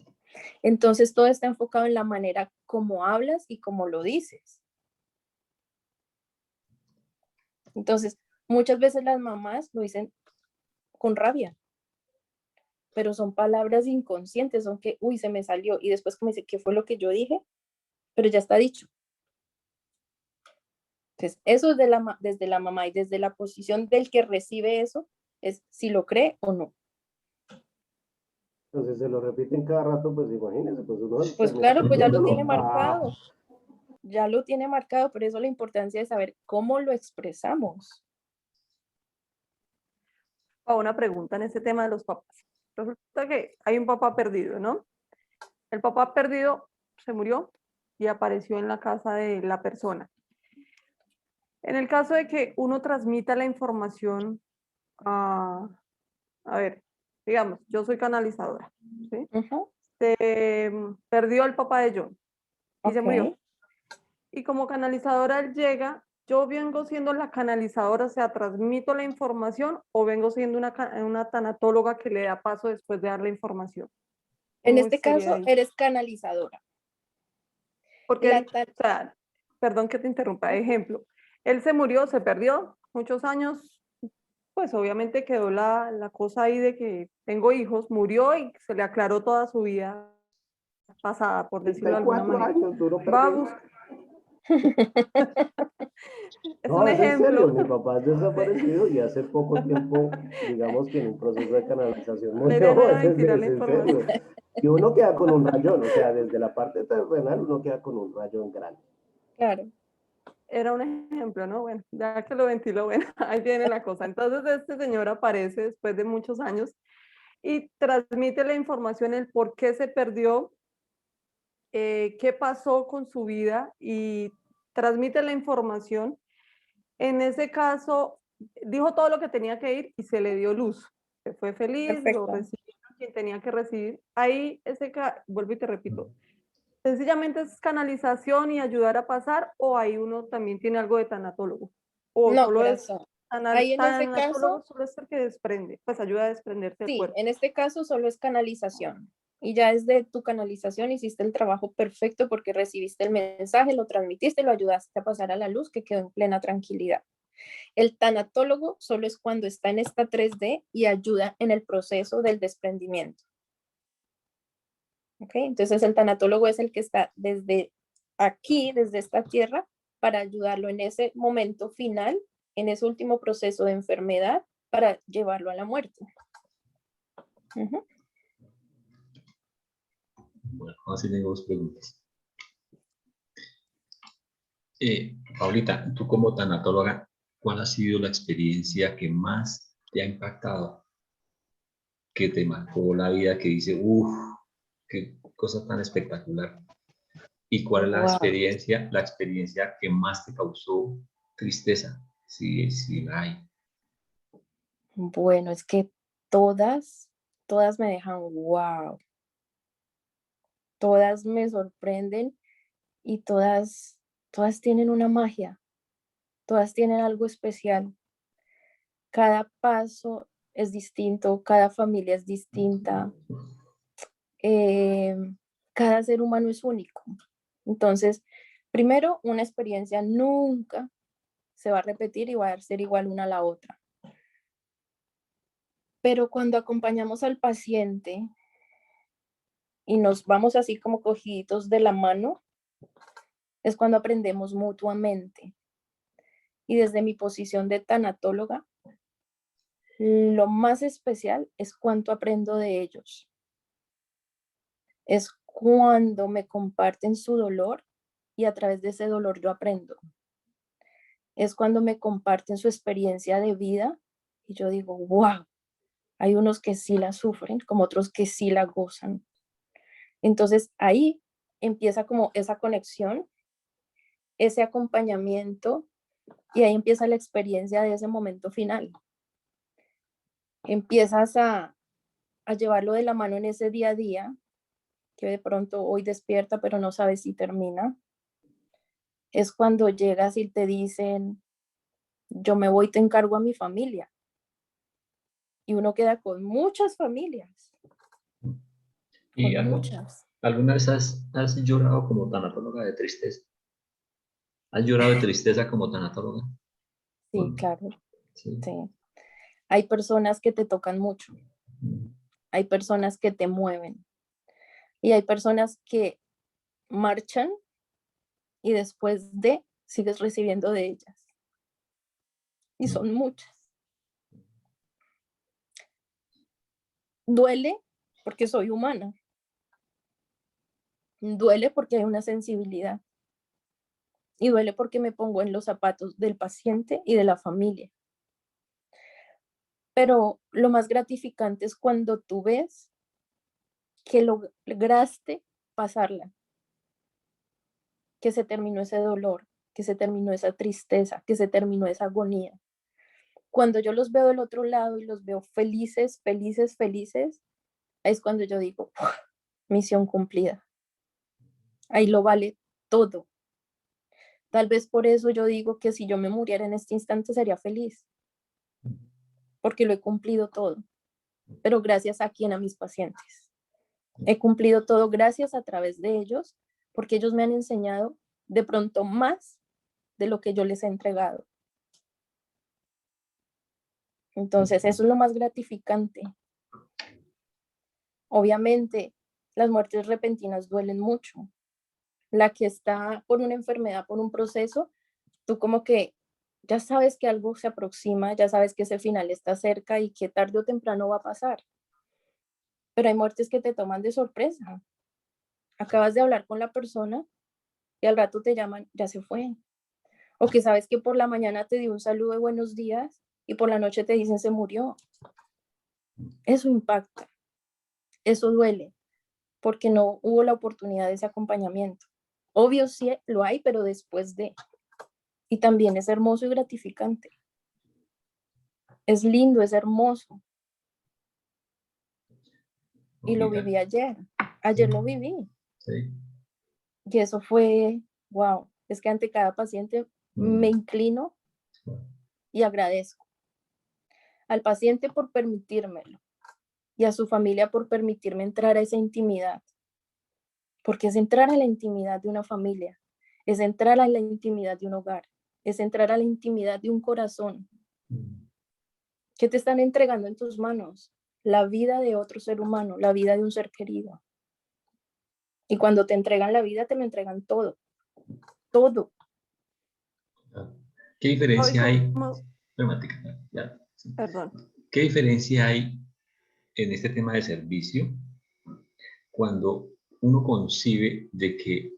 Entonces todo está enfocado en la manera como hablas y como lo dices. Entonces, muchas veces las mamás lo dicen con rabia, pero son palabras inconscientes, son que, uy, se me salió, y después como dice, ¿qué fue lo que yo dije? Pero ya está dicho. Entonces, eso es desde la mamá y desde la posición del que recibe eso, es si lo cree o no. Entonces se lo repiten cada rato, pues imagínense, pues uno Pues termina claro, pues ya lo aprendiéndolo. tiene marcado. Ya lo tiene marcado, por eso la importancia de saber cómo lo expresamos. Una pregunta en este tema de los papás. Resulta que hay un papá perdido, ¿no? El papá perdido se murió y apareció en la casa de la persona. En el caso de que uno transmita la información a ver, digamos, yo soy canalizadora, ¿sí? Perdió el papá de John y se murió. Y como canalizadora él llega, yo vengo siendo la canalizadora, o sea, transmito la información o vengo siendo una tanatóloga que le da paso después de dar la información. En ¿Cómo este sería caso, ahí? eres canalizadora. Porque él, o sea, perdón que te interrumpa, ejemplo, él se murió, se perdió muchos años, pues obviamente quedó la cosa ahí de que tengo hijos, murió y se le aclaró toda su vida pasada, por decirlo de alguna 34 manera. años duró Va a perdido. Es No, un es en serio, ejemplo. mi papá es desaparecido y hace poco tiempo, digamos que en un proceso de canalización La idea no murió, era es ventilar la en serio. información. Y uno queda con un rayón, o sea, desde la parte terrenal uno queda con un rayón grande. Claro. Era un ejemplo, ¿no? Bueno, ya que lo ventiló, bueno, ahí viene la cosa. Entonces este señor aparece después de muchos años y transmite la información, el por qué se perdió, qué pasó con su vida y transmite la información. En ese caso, dijo todo lo que tenía que ir y se le dio luz. Se fue feliz, lo Perfecto. recibió quien tenía que recibir. Ahí, vuelvo y te repito, sencillamente es canalización y ayudar a pasar, o ahí uno también tiene algo de tanatólogo. O No, solo es corazón. Ahí en ese tanatólogo, caso, solo es el que desprende, pues ayuda a desprenderse del sí, cuerpo. en este caso solo es canalización. Y ya desde tu canalización hiciste el trabajo perfecto porque recibiste el mensaje, lo transmitiste, lo ayudaste a pasar a la luz que quedó en plena tranquilidad. El tanatólogo solo es cuando está en esta 3D y ayuda en el proceso del desprendimiento. ¿Ok? Entonces el tanatólogo es el que está desde aquí, desde esta tierra, para ayudarlo en ese momento final, en ese último proceso de enfermedad, para llevarlo a la muerte. Bueno, así tengo dos preguntas. Paulita, tú como tanatóloga, ¿cuál ha sido la experiencia que más te ha impactado? Que te marcó la vida, que dice, uff, qué cosa tan espectacular. ¿Y cuál es la experiencia que más te causó tristeza? Si la hay. Bueno, es que todas me dejan wow. Todas me sorprenden y todas tienen una magia. Todas tienen algo especial. Cada paso es distinto, cada familia es distinta, cada ser humano es único. Entonces, primero, una experiencia nunca se va a repetir y va a ser igual una a la otra. Pero cuando acompañamos al paciente y nos vamos así como cogiditos de la mano, es cuando aprendemos mutuamente. Y desde mi posición de tanatóloga, lo más especial es cuánto aprendo de ellos. Es cuando me comparten su dolor y a través de ese dolor yo aprendo. Es cuando me comparten su experiencia de vida y yo digo, wow, hay unos que sí la sufren, como otros que sí la gozan. Entonces ahí empieza como esa conexión, ese acompañamiento y ahí empieza la experiencia de ese momento final. Empiezas a llevarlo de la mano en ese día a día, que de pronto hoy despierta, pero no sabes si termina. Es cuando llegas y te dicen, yo me voy, te encargo a mi familia. Y uno queda con muchas familias. ¿Y Con muchas. alguna vez has llorado como tanatóloga de tristeza? ¿Has llorado de tristeza como tanatóloga? Sí, claro. Sí. Sí. Hay personas que te tocan mucho. Hay personas que te mueven. Y hay personas que marchan y después de sigues recibiendo de ellas. Y son muchas. Duele porque soy humana. Duele porque hay una sensibilidad. Y duele porque me pongo en los zapatos del paciente y de la familia. Pero lo más gratificante es cuando tú ves que lograste pasarla, que se terminó ese dolor, que se terminó esa tristeza, que se terminó esa agonía. Cuando yo los veo del otro lado y los veo felices, felices, felices, es cuando yo digo, misión cumplida. Ahí lo vale todo. Tal vez por eso yo digo que si yo me muriera en este instante sería feliz, porque lo he cumplido todo. Pero gracias a quién, a mis pacientes. He cumplido todo gracias a través de ellos, porque ellos me han enseñado de pronto más de lo que yo les he entregado. Entonces, eso es lo más gratificante. Obviamente, las muertes repentinas duelen mucho. La que está por una enfermedad, por un proceso, tú como que ya sabes que algo se aproxima, ya sabes que ese final está cerca y que tarde o temprano va a pasar. Pero hay muertes que te toman de sorpresa. Acabas de hablar con la persona y al rato te llaman, ya se fue. O que sabes que por la mañana te dio un saludo de buenos días y por la noche te dicen se murió. Eso impacta, eso duele, porque no hubo la oportunidad de ese acompañamiento. Obvio sí lo hay, pero después de. Y también es hermoso y gratificante. Es lindo, es hermoso. Y lo viví ayer. Ayer lo viví. Sí. Y eso fue, wow. Es que ante cada paciente me inclino y agradezco. Al paciente por permitírmelo y a su familia por permitirme entrar a esa intimidad. Porque es entrar a la intimidad de una familia, es entrar a la intimidad de un hogar, es entrar a la intimidad de un corazón. ¿Qué te están entregando en tus manos? La vida de otro ser humano, la vida de un ser querido. Y cuando te entregan la vida, te lo entregan todo. Todo. ¿Qué diferencia hay? Como- Ya. Perdón. ¿Qué diferencia hay en este tema de servicio cuando uno concibe de que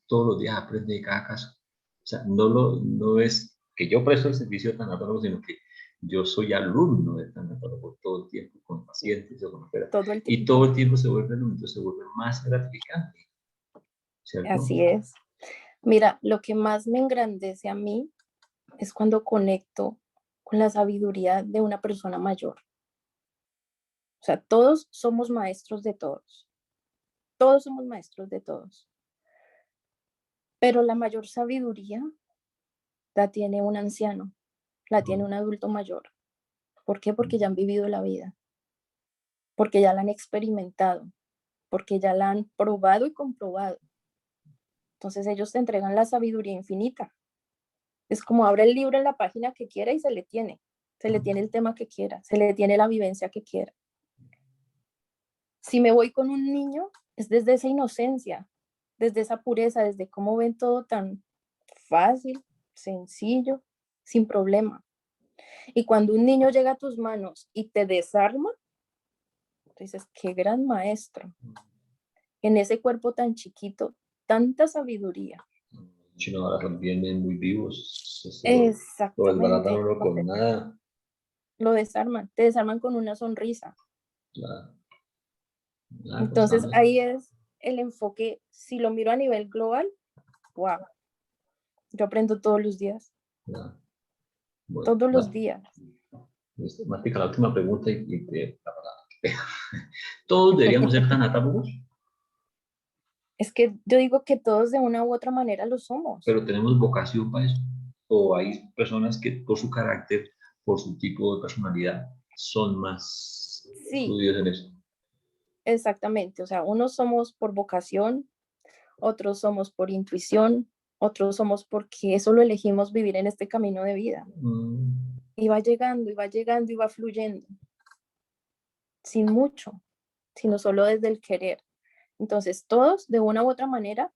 todos los días aprende de cada caso? O sea, no es que yo presto el servicio de tanatólogo, sino que yo soy alumno de tanatólogo todo el tiempo, con pacientes o con enfermos. Todo el Y tiempo. todo el tiempo se vuelve alumno, se vuelve más gratificante, ¿cierto? Así es. Mira, lo que más me engrandece a mí es cuando conecto con la sabiduría de una persona mayor. O sea, todos somos maestros de todos. Todos somos maestros de todos. Pero la mayor sabiduría la tiene un anciano, la tiene un adulto mayor. ¿Por qué? Porque ya han vivido la vida, porque ya la han experimentado, porque ya la han probado y comprobado. Entonces ellos te entregan la sabiduría infinita. Es como abre el libro en la página que quiera y se le tiene el tema que quiera, se le tiene la vivencia que quiera. Si me voy con un niño, es desde esa inocencia, desde esa pureza, desde cómo ven todo tan fácil, sencillo, sin problema. Y cuando un niño llega a tus manos y te desarma, dices, qué gran maestro. En ese cuerpo tan chiquito, tanta sabiduría. Chino, ahora vienen muy vivos. Lo desbaratan Exactamente. uno con nada. Lo desarman, te desarman con una sonrisa. Claro. Entonces ahí es el enfoque, si lo miro a nivel global, wow, yo aprendo todos los días. Claro. Bueno, Todos los días. Martica, la última pregunta y la palabra. ¿Todos deberíamos ser tanatólogos? Es que yo digo que todos de una u otra manera lo somos. Pero tenemos vocación para eso. O hay personas que por su carácter, por su tipo de personalidad, son más estudios en eso. Exactamente. O sea, unos somos por vocación, otros somos por intuición, otros somos porque eso lo elegimos vivir en este camino de vida. Y va llegando, y va llegando, y va fluyendo. Sin mucho, sino solo desde el querer. Entonces, todos, de una u otra manera,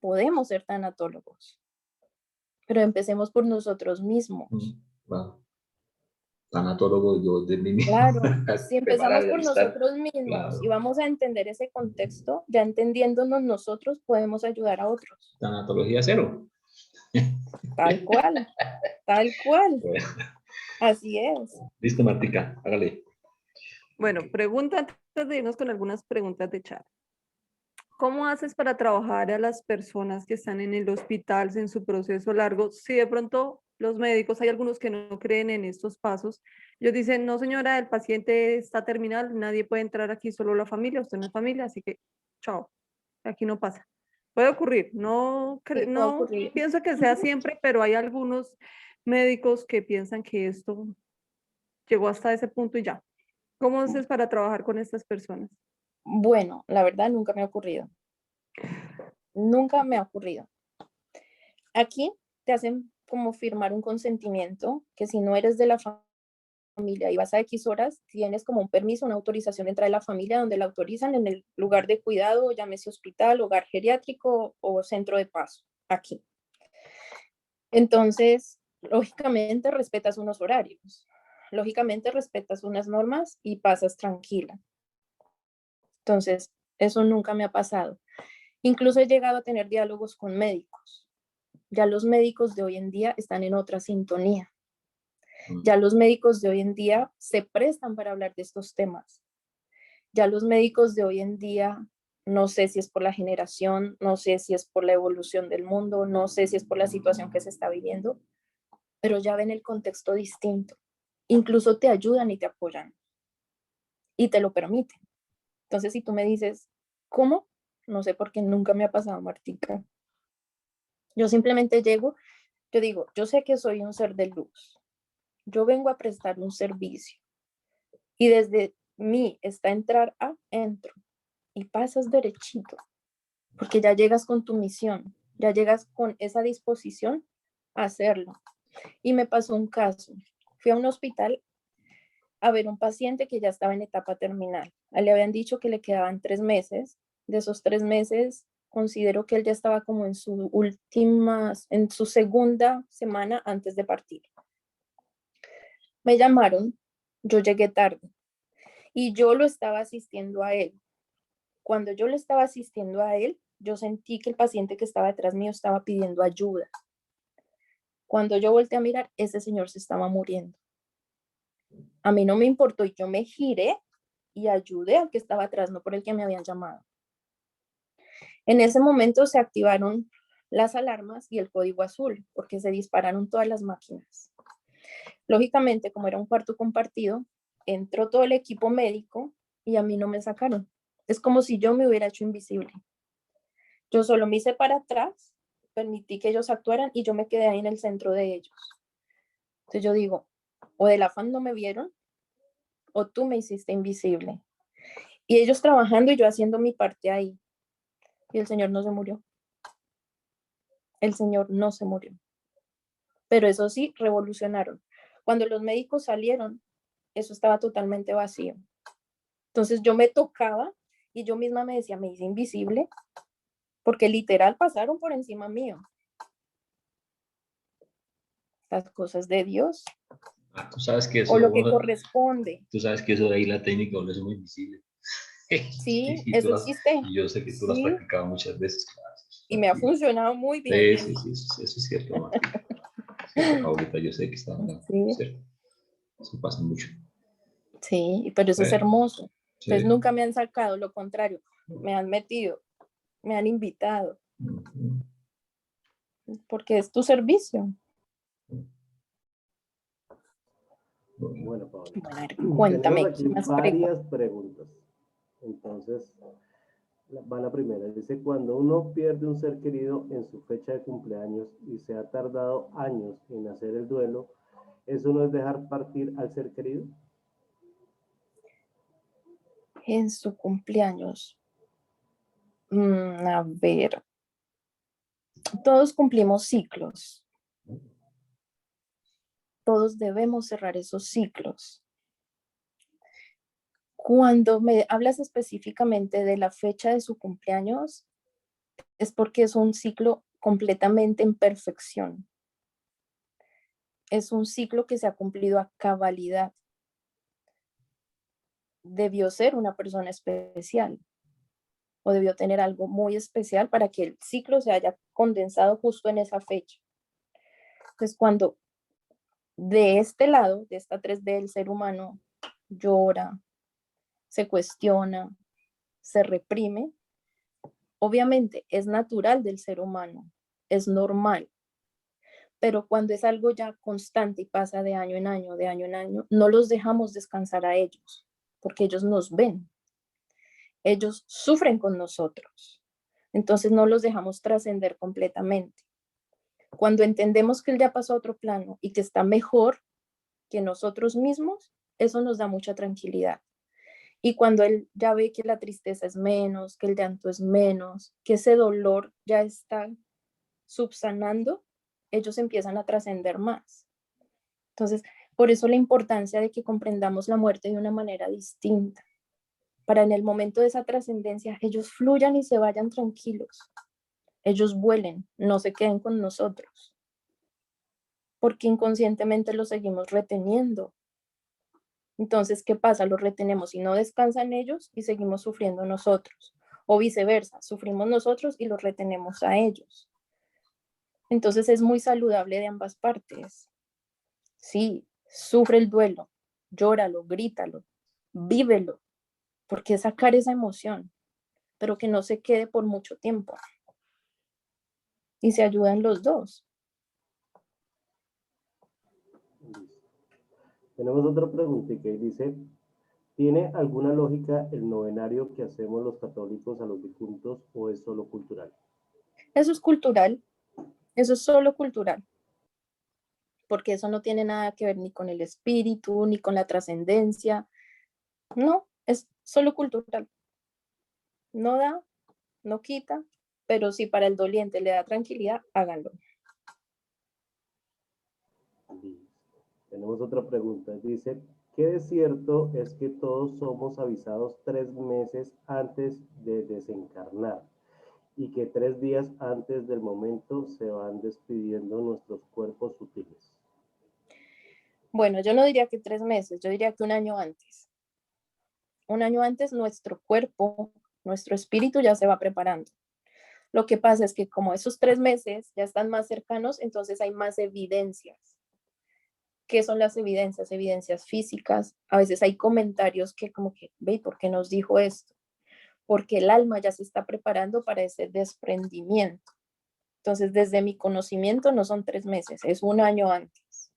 podemos ser tanatólogos. Pero empecemos por nosotros mismos. Wow. tanatólogo yo de mí mismo. Claro, si Preparar empezamos y por alistar. nosotros mismos Claro. y vamos a entender ese contexto, ya entendiéndonos nosotros podemos ayudar a otros. Tanatología cero. Tal cual, tal cual. Bueno, Así es. listo, Martica, hágale. Bueno, pregunta antes de irnos con algunas preguntas de chat. ¿Cómo haces para trabajar a las personas que están en el hospital en su proceso largo? Si de pronto los médicos, hay algunos que no creen en estos pasos, ellos dicen, no señora, el paciente está terminal, nadie puede entrar aquí, solo la familia, usted no es familia, así que chao, aquí no pasa. Puede ocurrir, no, Sí, puede no ocurrir. pienso que sea siempre, pero hay algunos médicos que piensan que esto llegó hasta ese punto y ya. ¿Cómo haces para trabajar con estas personas? Bueno, la verdad nunca me ha ocurrido. Nunca me ha ocurrido. Aquí te hacen como firmar un consentimiento que si no eres de la familia y vas a X horas, tienes como un permiso, una autorización de entrar a la familia donde la autorizan en el lugar de cuidado, llámese hospital, hogar geriátrico o centro de paso, aquí. Entonces, lógicamente respetas unos horarios, lógicamente respetas unas normas y pasas tranquila. Entonces, eso nunca me ha pasado. Incluso he llegado a tener diálogos con médicos. Ya los médicos de hoy en día están en otra sintonía. Ya los médicos de hoy en día se prestan para hablar de estos temas. Ya los médicos de hoy en día, no sé si es por la generación, no sé si es por la evolución del mundo, no sé si es por la situación que se está viviendo, pero ya ven el contexto distinto. Incluso te ayudan y te apoyan y te lo permiten. Entonces, si tú me dices, ¿cómo? No sé por qué nunca me ha pasado, Martica. Yo simplemente llego, yo digo, yo sé que soy un ser de luz. Yo vengo a prestar un servicio y desde mí está entrar a entro y pasas derechito porque ya llegas con tu misión, ya llegas con esa disposición a hacerlo. Y me pasó un caso. Fui a un hospital a ver un paciente que ya estaba en etapa terminal. A él le habían dicho que le quedaban 3 meses. De esos 3 meses, considero que él ya estaba como en en su segunda semana antes de partir. Me llamaron, yo llegué tarde y yo lo estaba asistiendo a él. Cuando yo le estaba asistiendo a él, yo sentí que el paciente que estaba detrás mío estaba pidiendo ayuda. Cuando yo volteé a mirar, ese señor se estaba muriendo. A mí no me importó y yo me giré y ayudé al que estaba atrás, no por el que me habían llamado. En ese momento se activaron las alarmas y el código azul, porque se dispararon todas las máquinas. Lógicamente, como era un cuarto compartido, entró todo el equipo médico y a mí no me sacaron. Es como si yo me hubiera hecho invisible. Yo solo me hice para atrás, permití que ellos actuaran y yo me quedé ahí en el centro de ellos. Entonces yo digo, o del afán no me vieron, o tú me hiciste invisible. Y ellos trabajando y yo haciendo mi parte ahí. Y el señor no se murió. El señor no se murió. Pero eso sí, revolucionaron. Cuando los médicos salieron, eso estaba totalmente vacío. Entonces yo me tocaba y yo misma me decía, me hice invisible, porque literal pasaron por encima mío. Las cosas de Dios. Ah, tú sabes que O lo que eso, corresponde. tú sabes que eso de ahí la técnica no es muy visible. Sí, Y, eso existe. y yo sé que tú lo has Sí, practicado muchas veces. Claro, y me ha funcionado muy bien. sí, sí, sí, eso es cierto, Martín. Cierto, Paulita, yo sé que está hablando, Sí, ¿cierto? Eso pasa mucho. sí, pero eso es Sí, hermoso. Entonces sí. nunca me han sacado, lo contrario, me han metido, me han invitado, Ujú. porque es tu servicio. Bueno, Paola, Bueno, a ver, tenemos cuéntame, aquí ¿qué más preguntas? varias preguntas. Entonces, va la primera. Dice, cuando uno pierde un ser querido en su fecha de cumpleaños y se ha tardado años en hacer el duelo, ¿eso no es dejar partir al ser querido? En su cumpleaños. A ver, todos cumplimos ciclos, todos debemos cerrar esos ciclos. Cuando me hablas específicamente de la fecha de su cumpleaños, es porque es un ciclo completamente en perfección. es un ciclo que se ha cumplido a cabalidad. Debió ser una persona especial o debió tener algo muy especial para que el ciclo se haya condensado justo en esa fecha. Entonces, cuando de este lado, de esta 3D, el ser humano llora, se cuestiona, se reprime, obviamente es natural del ser humano, es normal, pero cuando es algo ya constante y pasa de año en año, de año en año, no los dejamos descansar a ellos, porque ellos nos ven, ellos sufren con nosotros, entonces no los dejamos trascender completamente. Cuando entendemos que él ya pasó a otro plano y que está mejor que nosotros mismos, eso nos da mucha tranquilidad. Y cuando él ya ve que la tristeza es menos, que el llanto es menos, que ese dolor ya está subsanando, ellos empiezan a trascender más. Entonces, por eso la importancia de que comprendamos la muerte de una manera distinta, para en el momento de esa trascendencia ellos fluyan y se vayan tranquilos, ellos vuelen, no se queden con nosotros, porque inconscientemente los seguimos reteniendo. Entonces, ¿qué pasa? Los retenemos y no descansan ellos y seguimos sufriendo nosotros. O viceversa, sufrimos nosotros y los retenemos a ellos. Entonces es muy saludable de ambas partes. Sí, sufre el duelo, llóralo, grítalo, vívelo, porque es sacar esa emoción, pero que no se quede por mucho tiempo. Y se ayudan los dos. Tenemos otra preguntita y dice, ¿tiene alguna lógica el novenario que hacemos los católicos a los difuntos o es solo cultural? Eso es cultural, eso es solo cultural, porque eso no tiene nada que ver ni con el espíritu, ni con la trascendencia. No, es solo cultural. No da, no quita, pero si para el doliente le da tranquilidad, háganlo. Tenemos otra pregunta. Dice, ¿qué de cierto es que todos somos avisados 3 meses antes de desencarnar y que 3 días antes del momento se van despidiendo nuestros cuerpos sutiles? Bueno, yo no diría que 3 meses, yo diría que un año antes. Un año antes nuestro cuerpo, nuestro espíritu ya se va preparando. Lo que pasa es que como esos 3 meses ya están más cercanos, entonces hay más evidencias. ¿Qué son las evidencias? Evidencias físicas. A veces hay comentarios que como que, ve, ¿por qué nos dijo esto? Porque el alma ya se está preparando para ese desprendimiento. Entonces, desde mi conocimiento no son 3 meses, es un año antes.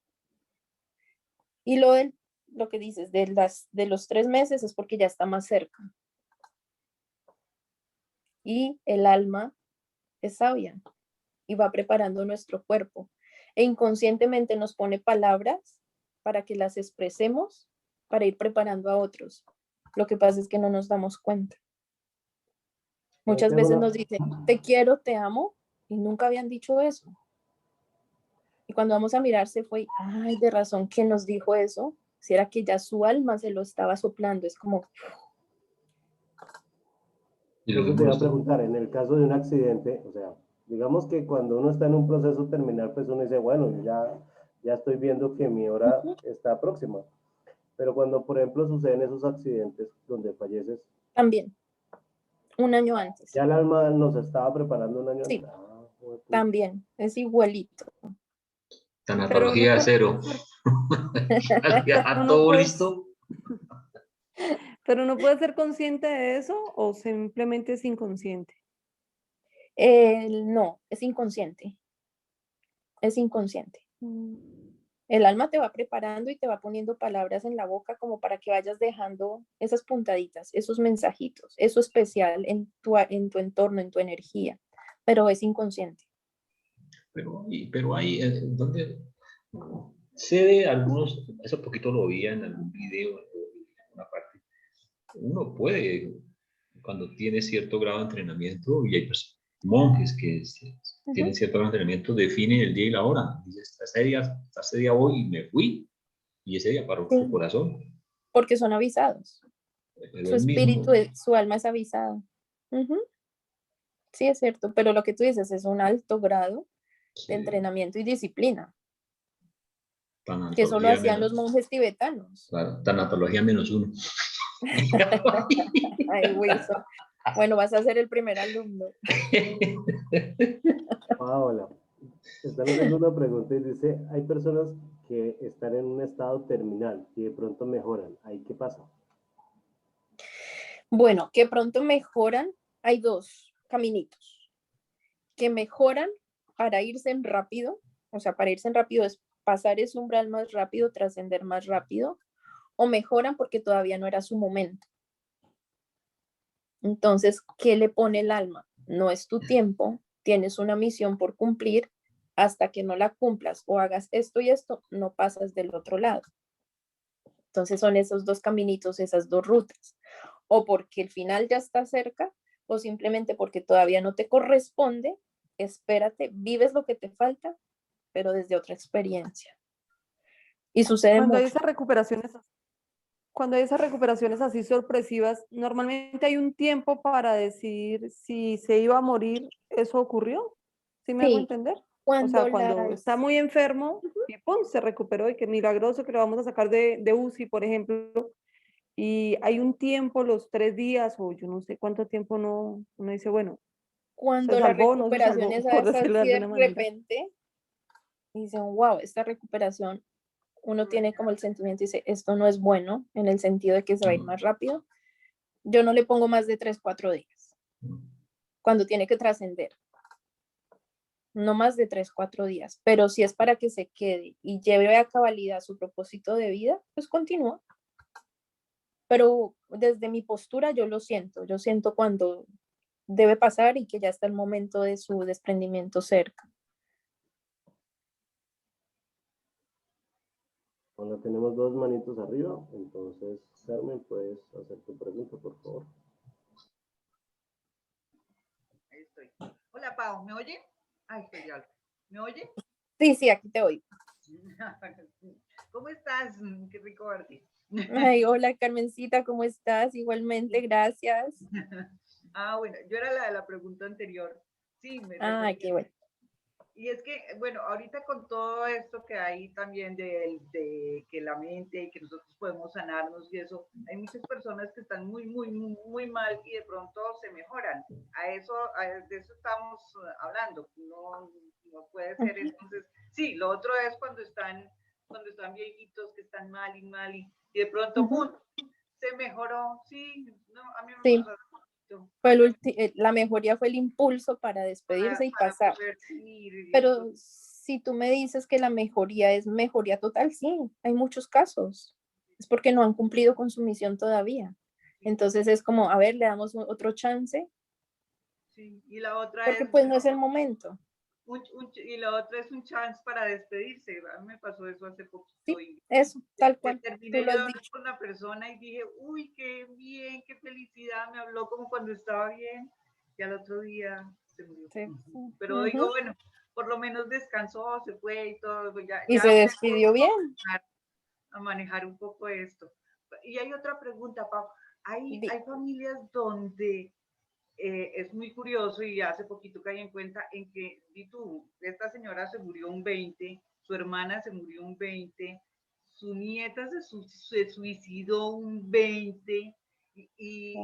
Y lo que dices de los 3 meses es porque ya está más cerca. Y el alma es sabia y va preparando nuestro cuerpo. E inconscientemente nos pone palabras para que las expresemos, para ir preparando a otros. Lo que pasa es que no nos damos cuenta. Muchas veces nos dicen, te quiero, te amo, y nunca habían dicho eso. Y cuando vamos a mirar se fue, ay, de razón que nos dijo eso, si era que ya su alma se lo estaba soplando, es como... Eso te iba a preguntar, en el caso de un accidente, o sea, digamos que cuando uno está en un proceso terminal, pues uno dice, bueno, ya estoy viendo que mi hora está próxima. Pero cuando, por ejemplo, suceden esos accidentes donde falleces. También, un año antes. Ya el alma nos estaba preparando un año sí, antes. también, es igualito. Tanatología cero. Ya todo listo. Pero no puede ser consciente de eso o simplemente es inconsciente. No, es inconsciente. Es inconsciente. El alma te va preparando y te va poniendo palabras en la boca como para que vayas dejando esas puntaditas, esos mensajitos, eso especial en tu entorno, en tu energía, pero es inconsciente. Pero hay, donde sé de algunos, hace poquito lo vi en algún video, en una parte, uno puede, cuando tiene cierto grado de entrenamiento, y hay pues, monjes que tienen cierto grado de entrenamiento, definen el día y la hora. Dice, hasta ese día voy y me fui, y ese día paró su corazón. Porque son avisados. Pero Su espíritu, su alma es avisada. Sí, es cierto, pero lo que tú dices es un alto grado de entrenamiento y disciplina. Que eso lo Tanatología hacían los menos, monjes tibetanos. claro, tanatología -1. Ay, Wilson. Bueno, vas a ser el primer alumno. Paola, están haciendo una pregunta y dice, hay personas que están en un estado terminal y de pronto mejoran. ¿Ahí qué pasa? Bueno, que pronto mejoran. Hay dos caminitos. Que mejoran para irse en rápido. O sea, para irse en rápido es pasar ese umbral más rápido, trascender más rápido. O mejoran porque todavía no era su momento. Entonces, ¿qué le pone el alma? No es tu tiempo, tienes una misión por cumplir, hasta que no la cumplas o hagas esto y esto, no pasas del otro lado. Entonces son esos dos caminitos, esas dos rutas. O porque el final ya está cerca, o simplemente porque todavía no te corresponde, espérate, vives lo que te falta, pero desde otra experiencia. Y sucede Cuando hay mucho. esas recuperaciones, cuando hay esas recuperaciones así sorpresivas, normalmente hay un tiempo para decidir si se iba a morir. ¿Eso ocurrió? ¿Sí me hago Sí, entender? O cuando sea, cuando está las... muy enfermo y ¡pum! Se recuperó y qué milagroso que lo vamos a sacar de UCI, por ejemplo, y hay un tiempo, los 3 días o yo no sé cuánto tiempo no, uno dice, bueno, se Cuando la salvó o no se recuperación salvó, es por decirlo de así de alguna manera. repente, dicen, wow, esta recuperación, uno tiene como el sentimiento y dice, esto no es bueno, en el sentido de que se va a ir más rápido. Yo no le pongo más de 3, 4 días, cuando tiene que trascender. No más de 3, 4 días, pero si es para que se quede y lleve a cabalidad su propósito de vida, pues continúa. Pero desde mi postura yo siento cuando debe pasar y que ya está el momento de su desprendimiento cerca. Bueno, tenemos dos manitos arriba, entonces, Carmen, puedes hacer tu pregunta, por favor. Ahí estoy. Hola, Pau, ¿me oye? Ay, estoy alto. ¿Me oye? Sí, sí, aquí te oigo. ¿Cómo estás? Qué rico verte. Ay, hola Carmencita, ¿cómo estás? Igualmente, gracias. Bueno, yo era la de la pregunta anterior. Sí, me Ah, refería. qué bueno. Y es que, bueno, ahorita con todo esto que hay también de que la mente y que nosotros podemos sanarnos y eso, hay muchas personas que están muy, muy, muy, muy mal y de pronto se mejoran. De eso estamos hablando. No, no puede ser entonces. Sí, lo otro es cuando están viejitos, que están mal y de pronto, ¡pum! Se mejoró. Sí, no, a mí me Sí, pasó. la mejoría fue el impulso para despedirse y Para pasar. poder seguir. Pero si tú me dices que la mejoría es mejoría total, sí, hay muchos casos. Es porque no han cumplido con su misión todavía. Entonces es como, a ver, le damos otro chance, Sí, y la otra porque es, pues no es el momento. y la otra es un chance para despedirse. A mí me pasó eso hace poquito Sí, y eso, tal cual, tú terminé lo yo de has hablar dicho. con la persona y dije, uy, qué bien, qué felicidad, me habló como cuando estaba bien y al otro día se murió. Sí. Pero digo, bueno, por lo menos descansó, se fue y todo, pues Y se despidió bien. a manejar un poco esto. Y hay otra pregunta, Pau. Hay familias donde es muy curioso y hace poquito caí en cuenta en que, di tú, esta señora se murió un 20, su hermana se murió un 20, su nieta se suicidó un 20 y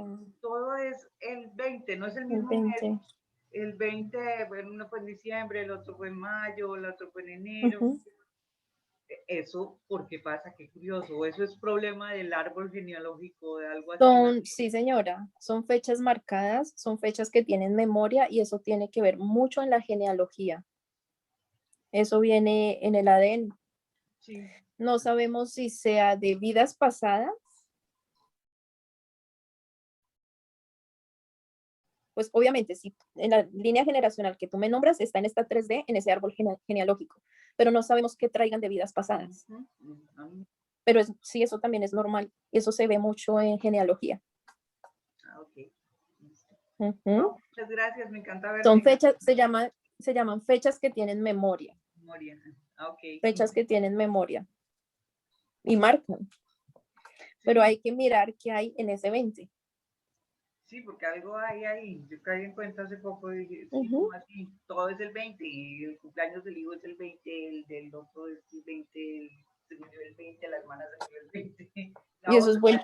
todo es el 20, no es el El mismo mes. 20. El 20, bueno, uno fue en diciembre, el otro fue en mayo, el otro fue en enero. Eso, ¿por qué pasa? Qué curioso. Eso es problema del árbol genealógico, de algo así. Sí, señora, son fechas marcadas, son fechas que tienen memoria y eso tiene que ver mucho en la genealogía. Eso viene en el ADN. Sí. No sabemos si sea de vidas pasadas. Pues obviamente, si en la línea generacional que tú me nombras está en esta 3D, en ese árbol genealógico, pero no sabemos qué traigan de vidas pasadas. Pero sí, eso también es normal. Eso se ve mucho en genealogía. Ok. Muchas gracias, me encanta verte. Son fechas, se llaman fechas que tienen memoria. Okay. Fechas que tienen memoria y marcan. Pero hay que mirar qué hay en ese 20. Sí, porque algo hay ahí. Yo caí en cuenta hace poco y dije, sí, ¿cómo así? Todo es el 20 y el cumpleaños del hijo es el 20, el del otro es el 20, de nivel 20, la hermana de nivel 20. Y eso es bueno,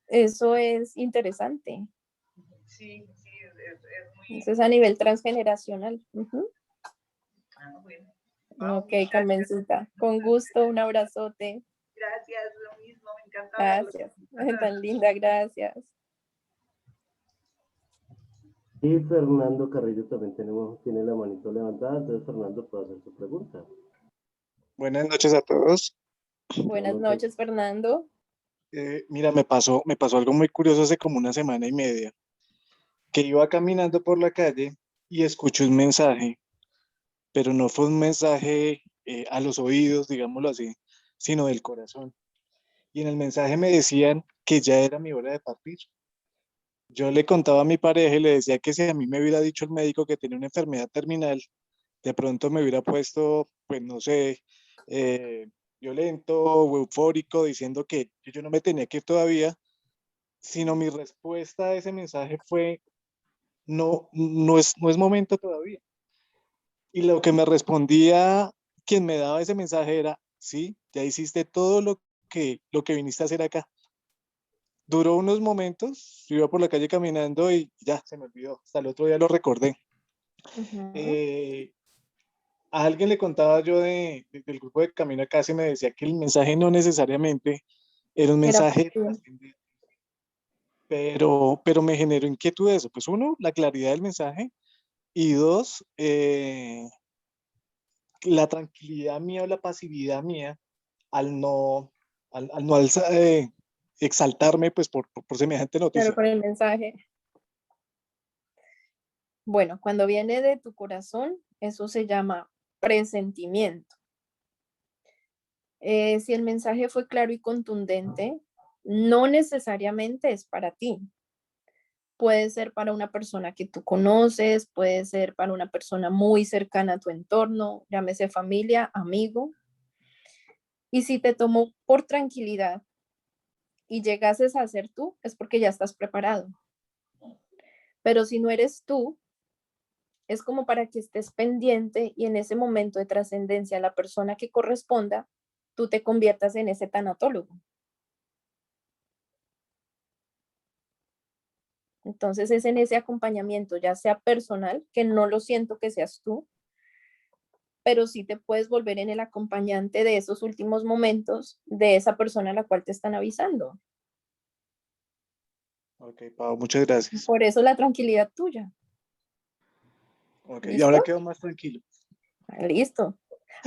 eso es interesante. Sí, sí, es muy... Eso es a nivel transgeneracional. Bueno. Ok, Carmencita, con gusto, un abrazote. Gracias, lo mismo, me encanta. Gracias, tan linda, gracias. Y Fernando Carrillo también tiene la manito levantada, entonces Fernando puede hacer su pregunta. Buenas noches a todos. Buenas noches, Fernando. Mira, me pasó algo muy curioso hace como una semana y media, que iba caminando por la calle y escuché un mensaje, pero no fue un mensaje a los oídos, digámoslo así, sino del corazón. Y en el mensaje me decían que ya era mi hora de partir. Yo le contaba a mi pareja y le decía que si a mí me hubiera dicho el médico que tenía una enfermedad terminal, de pronto me hubiera puesto, pues no sé, violento o eufórico, diciendo que yo no me tenía que ir todavía, sino mi respuesta a ese mensaje fue, no es momento todavía. Y lo que me respondía quien me daba ese mensaje era, sí, ya hiciste todo lo que viniste a hacer acá. Duró unos momentos, iba por la calle caminando y ya se me olvidó, hasta el otro día lo recordé. A alguien le contaba yo del grupo de Camino a Casa y me decía que el mensaje no necesariamente era un mensaje trascendente, pero me generó inquietud eso. Pues uno, la claridad del mensaje y dos, la tranquilidad mía o la pasividad mía al no exaltarme pues por semejante noticia. Claro, con el mensaje. Bueno, cuando viene de tu corazón, eso se llama presentimiento. Si el mensaje fue claro y contundente, no necesariamente es para ti. Puede ser para una persona que tú conoces, puede ser para una persona muy cercana a tu entorno, llámese familia, amigo. Y si te tomó por tranquilidad y llegases a ser tú, es porque ya estás preparado. Pero si no eres tú, es como para que estés pendiente y en ese momento de trascendencia, la persona que corresponda, tú te conviertas en ese tanatólogo. Entonces es en ese acompañamiento, ya sea personal, que no lo siento que seas tú, pero sí te puedes volver en el acompañante de esos últimos momentos de esa persona a la cual te están avisando. Ok, Pau, muchas gracias. Por eso la tranquilidad tuya. Ok, y ahora quedo más tranquilo. Listo,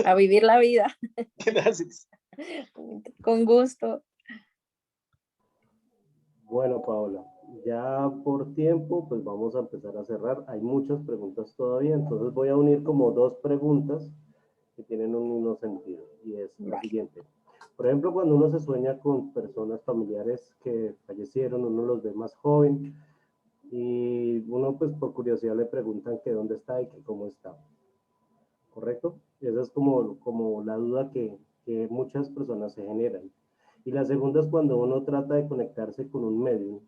a vivir la vida. Gracias. Con gusto. Bueno, Paola, ya por tiempo, pues vamos a empezar a cerrar. Hay muchas preguntas todavía, entonces voy a unir como dos preguntas que tienen un mismo sentido, y es la siguiente. Por ejemplo, cuando uno se sueña con personas familiares que fallecieron, uno los ve más joven, y uno pues por curiosidad le preguntan que dónde está y que cómo está. ¿Correcto? Esa es como la duda que muchas personas se generan. Y la segunda es cuando uno trata de conectarse con un medium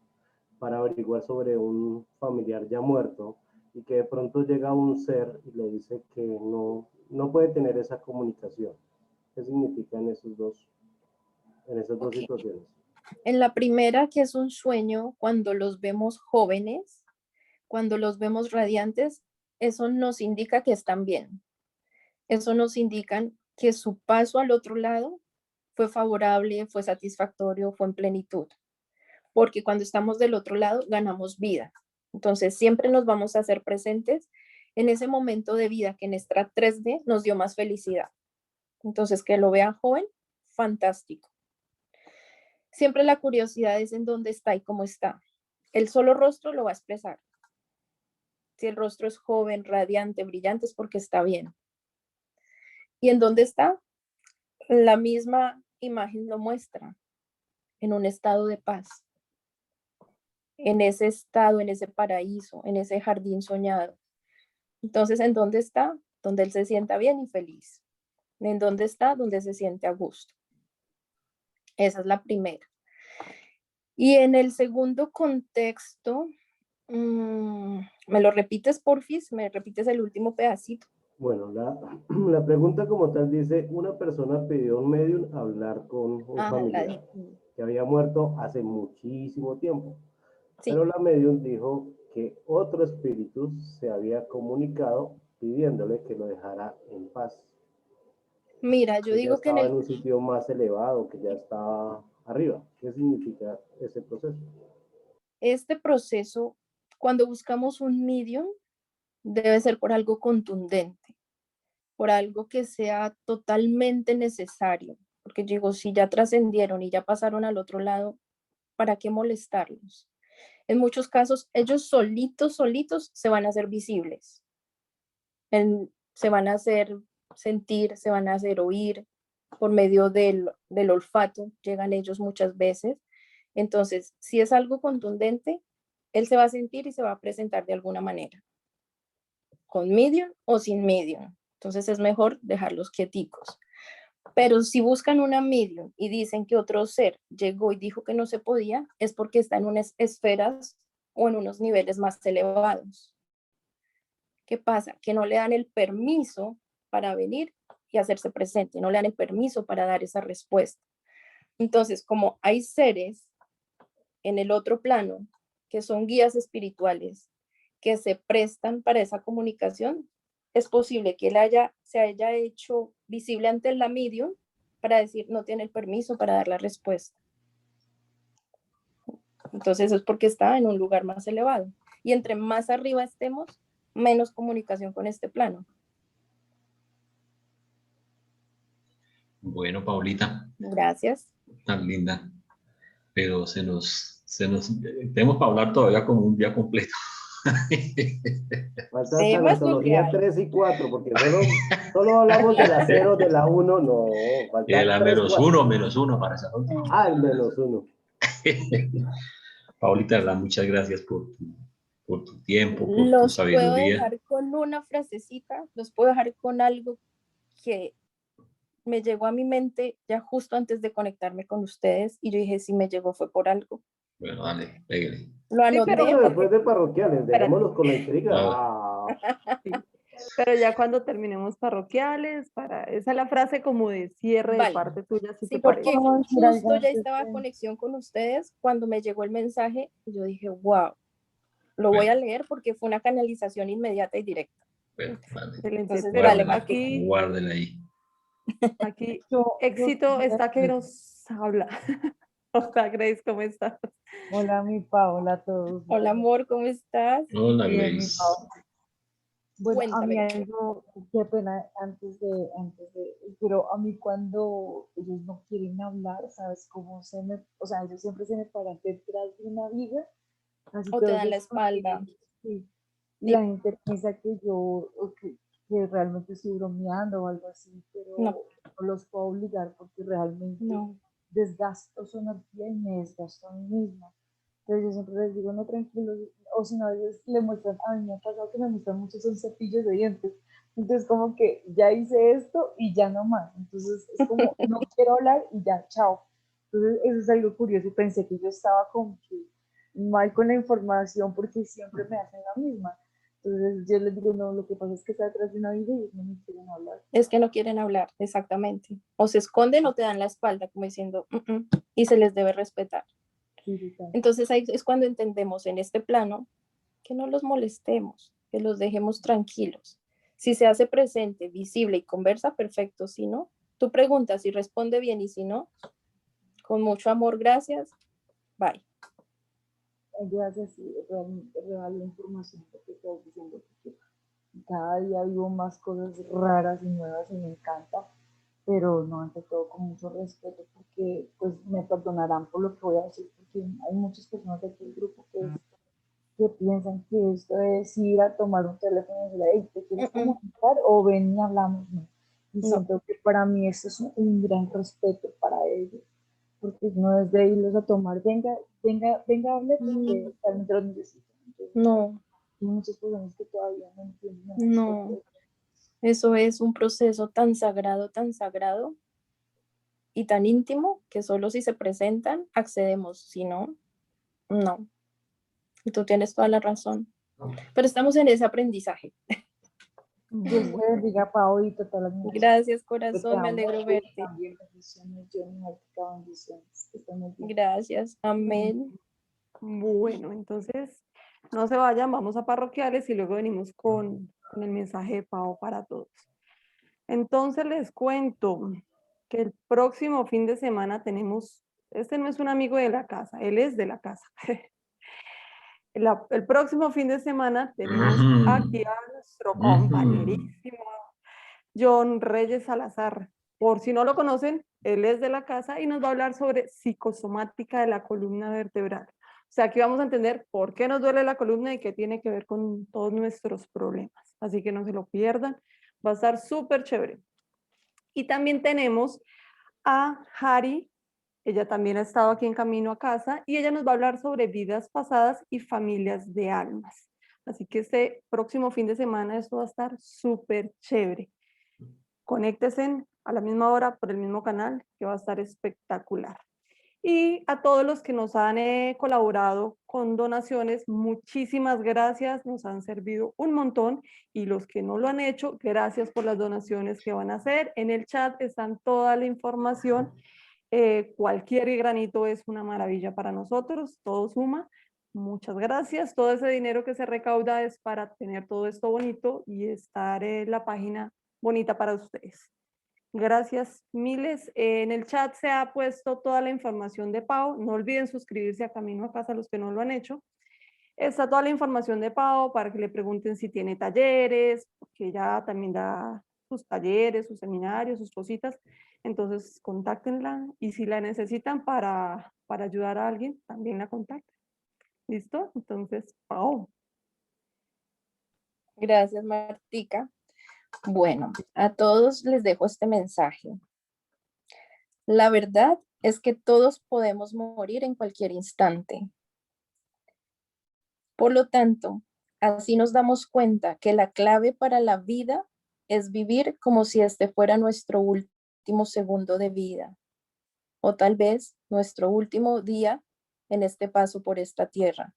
para averiguar sobre un familiar ya muerto y que de pronto llega un ser y le dice que no puede tener esa comunicación. ¿Qué significa en esas dos situaciones? En la primera, que es un sueño, cuando los vemos jóvenes, cuando los vemos radiantes, eso nos indica que están bien. Eso nos indica que su paso al otro lado fue favorable, fue satisfactorio, fue en plenitud. Porque cuando estamos del otro lado, ganamos vida. Entonces, siempre nos vamos a hacer presentes en ese momento de vida que en nuestra 3D nos dio más felicidad. Entonces, que lo vean joven, fantástico. Siempre la curiosidad es en dónde está y cómo está. El solo rostro lo va a expresar. Si el rostro es joven, radiante, brillante, es porque está bien. ¿Y en dónde está? La misma imagen lo muestra, en un estado de paz, en ese estado, en ese paraíso, en ese jardín soñado. Entonces, ¿en dónde está? Donde él se sienta bien y feliz. ¿En dónde está? Donde se siente a gusto. Esa es la primera. Y en el segundo contexto, ¿me lo repites, porfis? ¿Me repites el último pedacito? Bueno, la pregunta como tal dice, una persona pidió a un medium hablar con un familiar que había muerto hace muchísimo tiempo, Sí. pero la medium dijo que otro espíritu se había comunicado pidiéndole que lo dejara en paz. Mira, yo Que digo ya que en estaba el en un sitio más elevado, que ya estaba arriba. ¿Qué significa ese proceso? este proceso, cuando buscamos un medium, debe ser por algo contundente, por algo que sea totalmente necesario. Porque yo digo, si ya trascendieron y ya pasaron al otro lado, ¿para qué molestarlos? En muchos casos, ellos solitos se van a hacer visibles. Se van a hacer sentir, se van a hacer oír por medio del olfato, llegan ellos muchas veces. Entonces, si es algo contundente, él se va a sentir y se va a presentar de alguna manera, con medium o sin medium. Entonces es mejor dejarlos quieticos. Pero si buscan una medium y dicen que otro ser llegó y dijo que no se podía, es porque está en unas esferas o en unos niveles más elevados. ¿Qué pasa? Que no le dan el permiso para venir y hacerse presente, no le dan el permiso para dar esa respuesta. Entonces, como hay seres en el otro plano que son guías espirituales que se prestan para esa comunicación, es posible que él se haya hecho visible ante la medium para decir no tiene el permiso para dar la respuesta. Entonces es porque está en un lugar más elevado. Y entre más arriba estemos, menos comunicación con este plano. Bueno, Paulita, Gracias. tan linda, pero tenemos para hablar todavía como un día completo. Falta Temas lo que tanatología hay. 3 y 4, porque solo hablamos de la 0, de la 1, no, falta La 3, 4. menos uno para esa última. Ah, el -1. Paulita, ¿verdad? Muchas gracias por tu tiempo, por tu Los puedo sabiduría. dejar con una frasecita, los puedo dejar con algo que me llegó a mi mente ya justo antes de conectarme con ustedes y yo dije, si me llegó fue por algo. Bueno, dale, pégale. Lo Sí, anoté pero Bueno, porque... después de parroquiales, Espérate. dejémoslos con la intriga. Ah, sí. Pero ya cuando terminemos parroquiales, esa es la frase como de cierre de Vale. parte tuya, si Sí, te parece. porque ¿Puedo decir algo justo ya antes estaba de- conexión con ustedes cuando me llegó el mensaje y yo dije, wow, lo voy bueno, a leer porque fue una canalización inmediata y directa. bueno, vale. Excelente. Entonces, Pero dale, Guárdela, Martica. guárdela ahí. aquí Yo éxito quisiera está que decir, nos habla. Hola, Grace, ¿cómo estás? Hola, mi Pau, hola a todos. Hola, amor, ¿cómo estás? Hola, Bien, mi Grace. Pau. Bueno, a mí Cuéntame. algo, qué pena, pero a mí cuando ellos no quieren hablar, ¿sabes cómo o sea, ellos siempre se me paran detrás de una viga, así O te todos dan la espalda. sí. Y Sí. la gente piensa que yo, que realmente estoy bromeando o algo así, pero No, no los puedo obligar porque realmente no. desgasto su energía y me desgasto a mí misma. Entonces yo siempre les digo, no, tranquilos, o si no, a veces le muestran, a mí me ha pasado que me muestran muchos son cepillos de dientes. Entonces como que ya hice esto y ya no más. Entonces es como, no quiero hablar y ya, chao. Entonces eso es algo curioso y pensé que yo estaba como que mal con la información porque siempre me hacen la misma. Entonces yo les digo, no, lo que pasa es que está detrás de una vida y ellos no me quieren hablar. Es que no quieren hablar, exactamente. O se esconden o te dan la espalda, como diciendo, y se les debe respetar. Sí, sí, sí. Entonces ahí es cuando entendemos en este plano que no los molestemos, que los dejemos tranquilos. Si se hace presente, visible y conversa, perfecto. Si no, tú preguntas y responde bien y si no, con mucho amor, gracias, bye. Gracias, sí, real la información que estás diciendo, porque cada día vivo más cosas raras y nuevas y me encanta, pero no, ante todo con mucho respeto, porque pues me perdonarán por lo que voy a decir, porque hay muchas personas de aquí del grupo que piensan que esto es ir a tomar un teléfono y decirle, hey, ¿te quieres comunicar? O ven y hablamos, ¿no? Y No. siento que para mí esto es un gran respeto para ellos, porque no es de irlos a tomar, venga, hable porque realmente lo necesito. Entonces, No, hay muchas personas que todavía no entienden no. Eso es un proceso tan sagrado y tan íntimo que solo si se presentan accedemos, si no, no. Y tú tienes toda la razón. Pero estamos en ese aprendizaje. Dios te bendiga, Pau, y todas las mujeres. Gracias, Te corazón, me amo, alegro y verte. también bendiciones, Johnny, Martica, bendiciones. Que estén muy bien. Gracias, amén. Bueno, entonces no se vayan, vamos a parroquiales y luego venimos con el mensaje de Pau para todos. Entonces les cuento que el próximo fin de semana tenemos, este no es un amigo de la casa, él es de la casa. El próximo fin de semana tenemos aquí a nuestro compañerísimo John Reyes Salazar. Por si no lo conocen, él es de la casa y nos va a hablar sobre psicosomática de la columna vertebral. O sea, aquí vamos a entender por qué nos duele la columna y qué tiene que ver con todos nuestros problemas. Así que no se lo pierdan, va a estar súper chévere. Y también tenemos a Hari, ella también ha estado aquí en Camino a Casa y ella nos va a hablar sobre vidas pasadas y familias de almas. Así que este próximo fin de semana esto va a estar súper chévere. Conéctense a la misma hora por el mismo canal que va a estar espectacular. Y a todos los que nos han colaborado con donaciones, muchísimas gracias, nos han servido un montón. Y los que no lo han hecho, gracias por las donaciones que van a hacer. En el chat están toda la información. Cualquier granito es una maravilla para nosotros, todo suma. Muchas gracias. Todo ese dinero que se recauda es para tener todo esto bonito y estar en la página bonita para ustedes. Gracias, miles. En el chat se ha puesto toda la información de Pau. No olviden suscribirse a Camino a Casa los que no lo han hecho. Está toda la información de Pau para que le pregunten si tiene talleres, porque ella también da sus talleres, sus seminarios, sus cositas. Entonces, contáctenla y si la necesitan para ayudar a alguien, también la contacten. ¿Listo? Entonces, Pau. Gracias, Martica. Bueno, a todos les dejo este mensaje. La verdad es que todos podemos morir en cualquier instante. Por lo tanto, así nos damos cuenta que la clave para la vida es vivir como si este fuera nuestro último segundo de vida, o tal vez nuestro último día en este paso por esta tierra,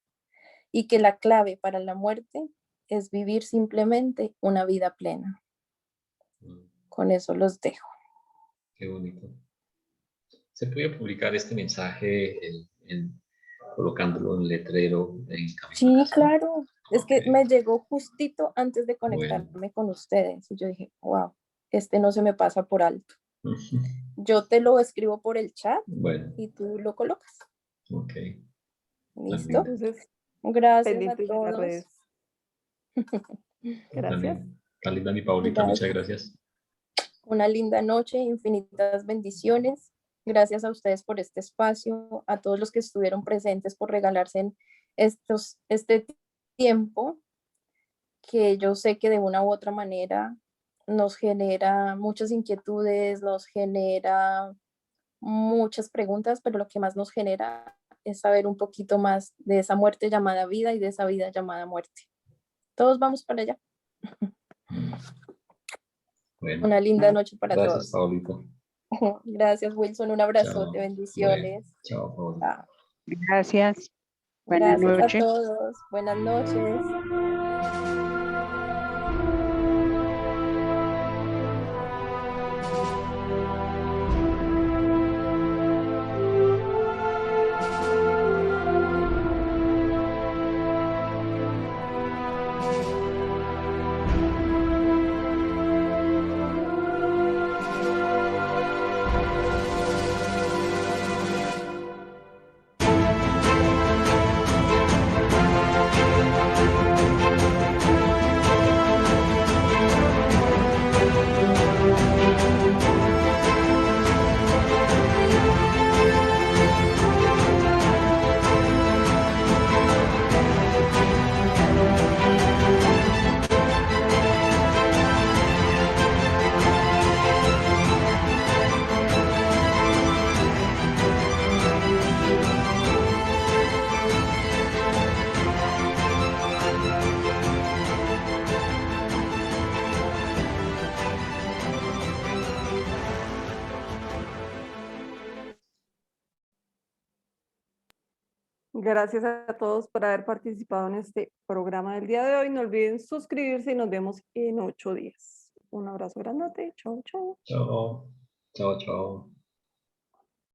y que la clave para la muerte es vivir simplemente una vida plena. Con eso los dejo. Qué bonito. ¿Se puede publicar este mensaje colocándolo en letrero en Camino Sí, a Casa? claro. Es que Ok. me llegó justito antes de conectarme Bueno. con ustedes. Y yo dije, wow, este no se me pasa por alto. Yo te lo escribo por el chat Bueno, y tú lo colocas. ok. ¿Listo? Entonces, Gracias a pendientes de las todos. redes. Gracias. Tan linda mi Paulita, muchas gracias. Una linda noche, infinitas bendiciones. Gracias a ustedes por este espacio, a todos los que estuvieron presentes por regalarse en este tiempo que yo sé que de una u otra manera nos genera muchas inquietudes, nos genera muchas preguntas, pero lo que más nos genera es saber un poquito más de esa muerte llamada vida y de esa vida llamada muerte. Todos vamos para allá. Bueno, Una linda noche para gracias, todos. Paulita. Gracias, Wilson. Un abrazote, Chao. bendiciones. Bueno, chao, Paulita. Gracias. Buenas Gracias noches. a todos. Buenas noches. Gracias a todos por haber participado en este programa del día de hoy. No olviden suscribirse y nos vemos en 8 días. Un abrazo grandote. Chau, chau. Chao, chao, chao.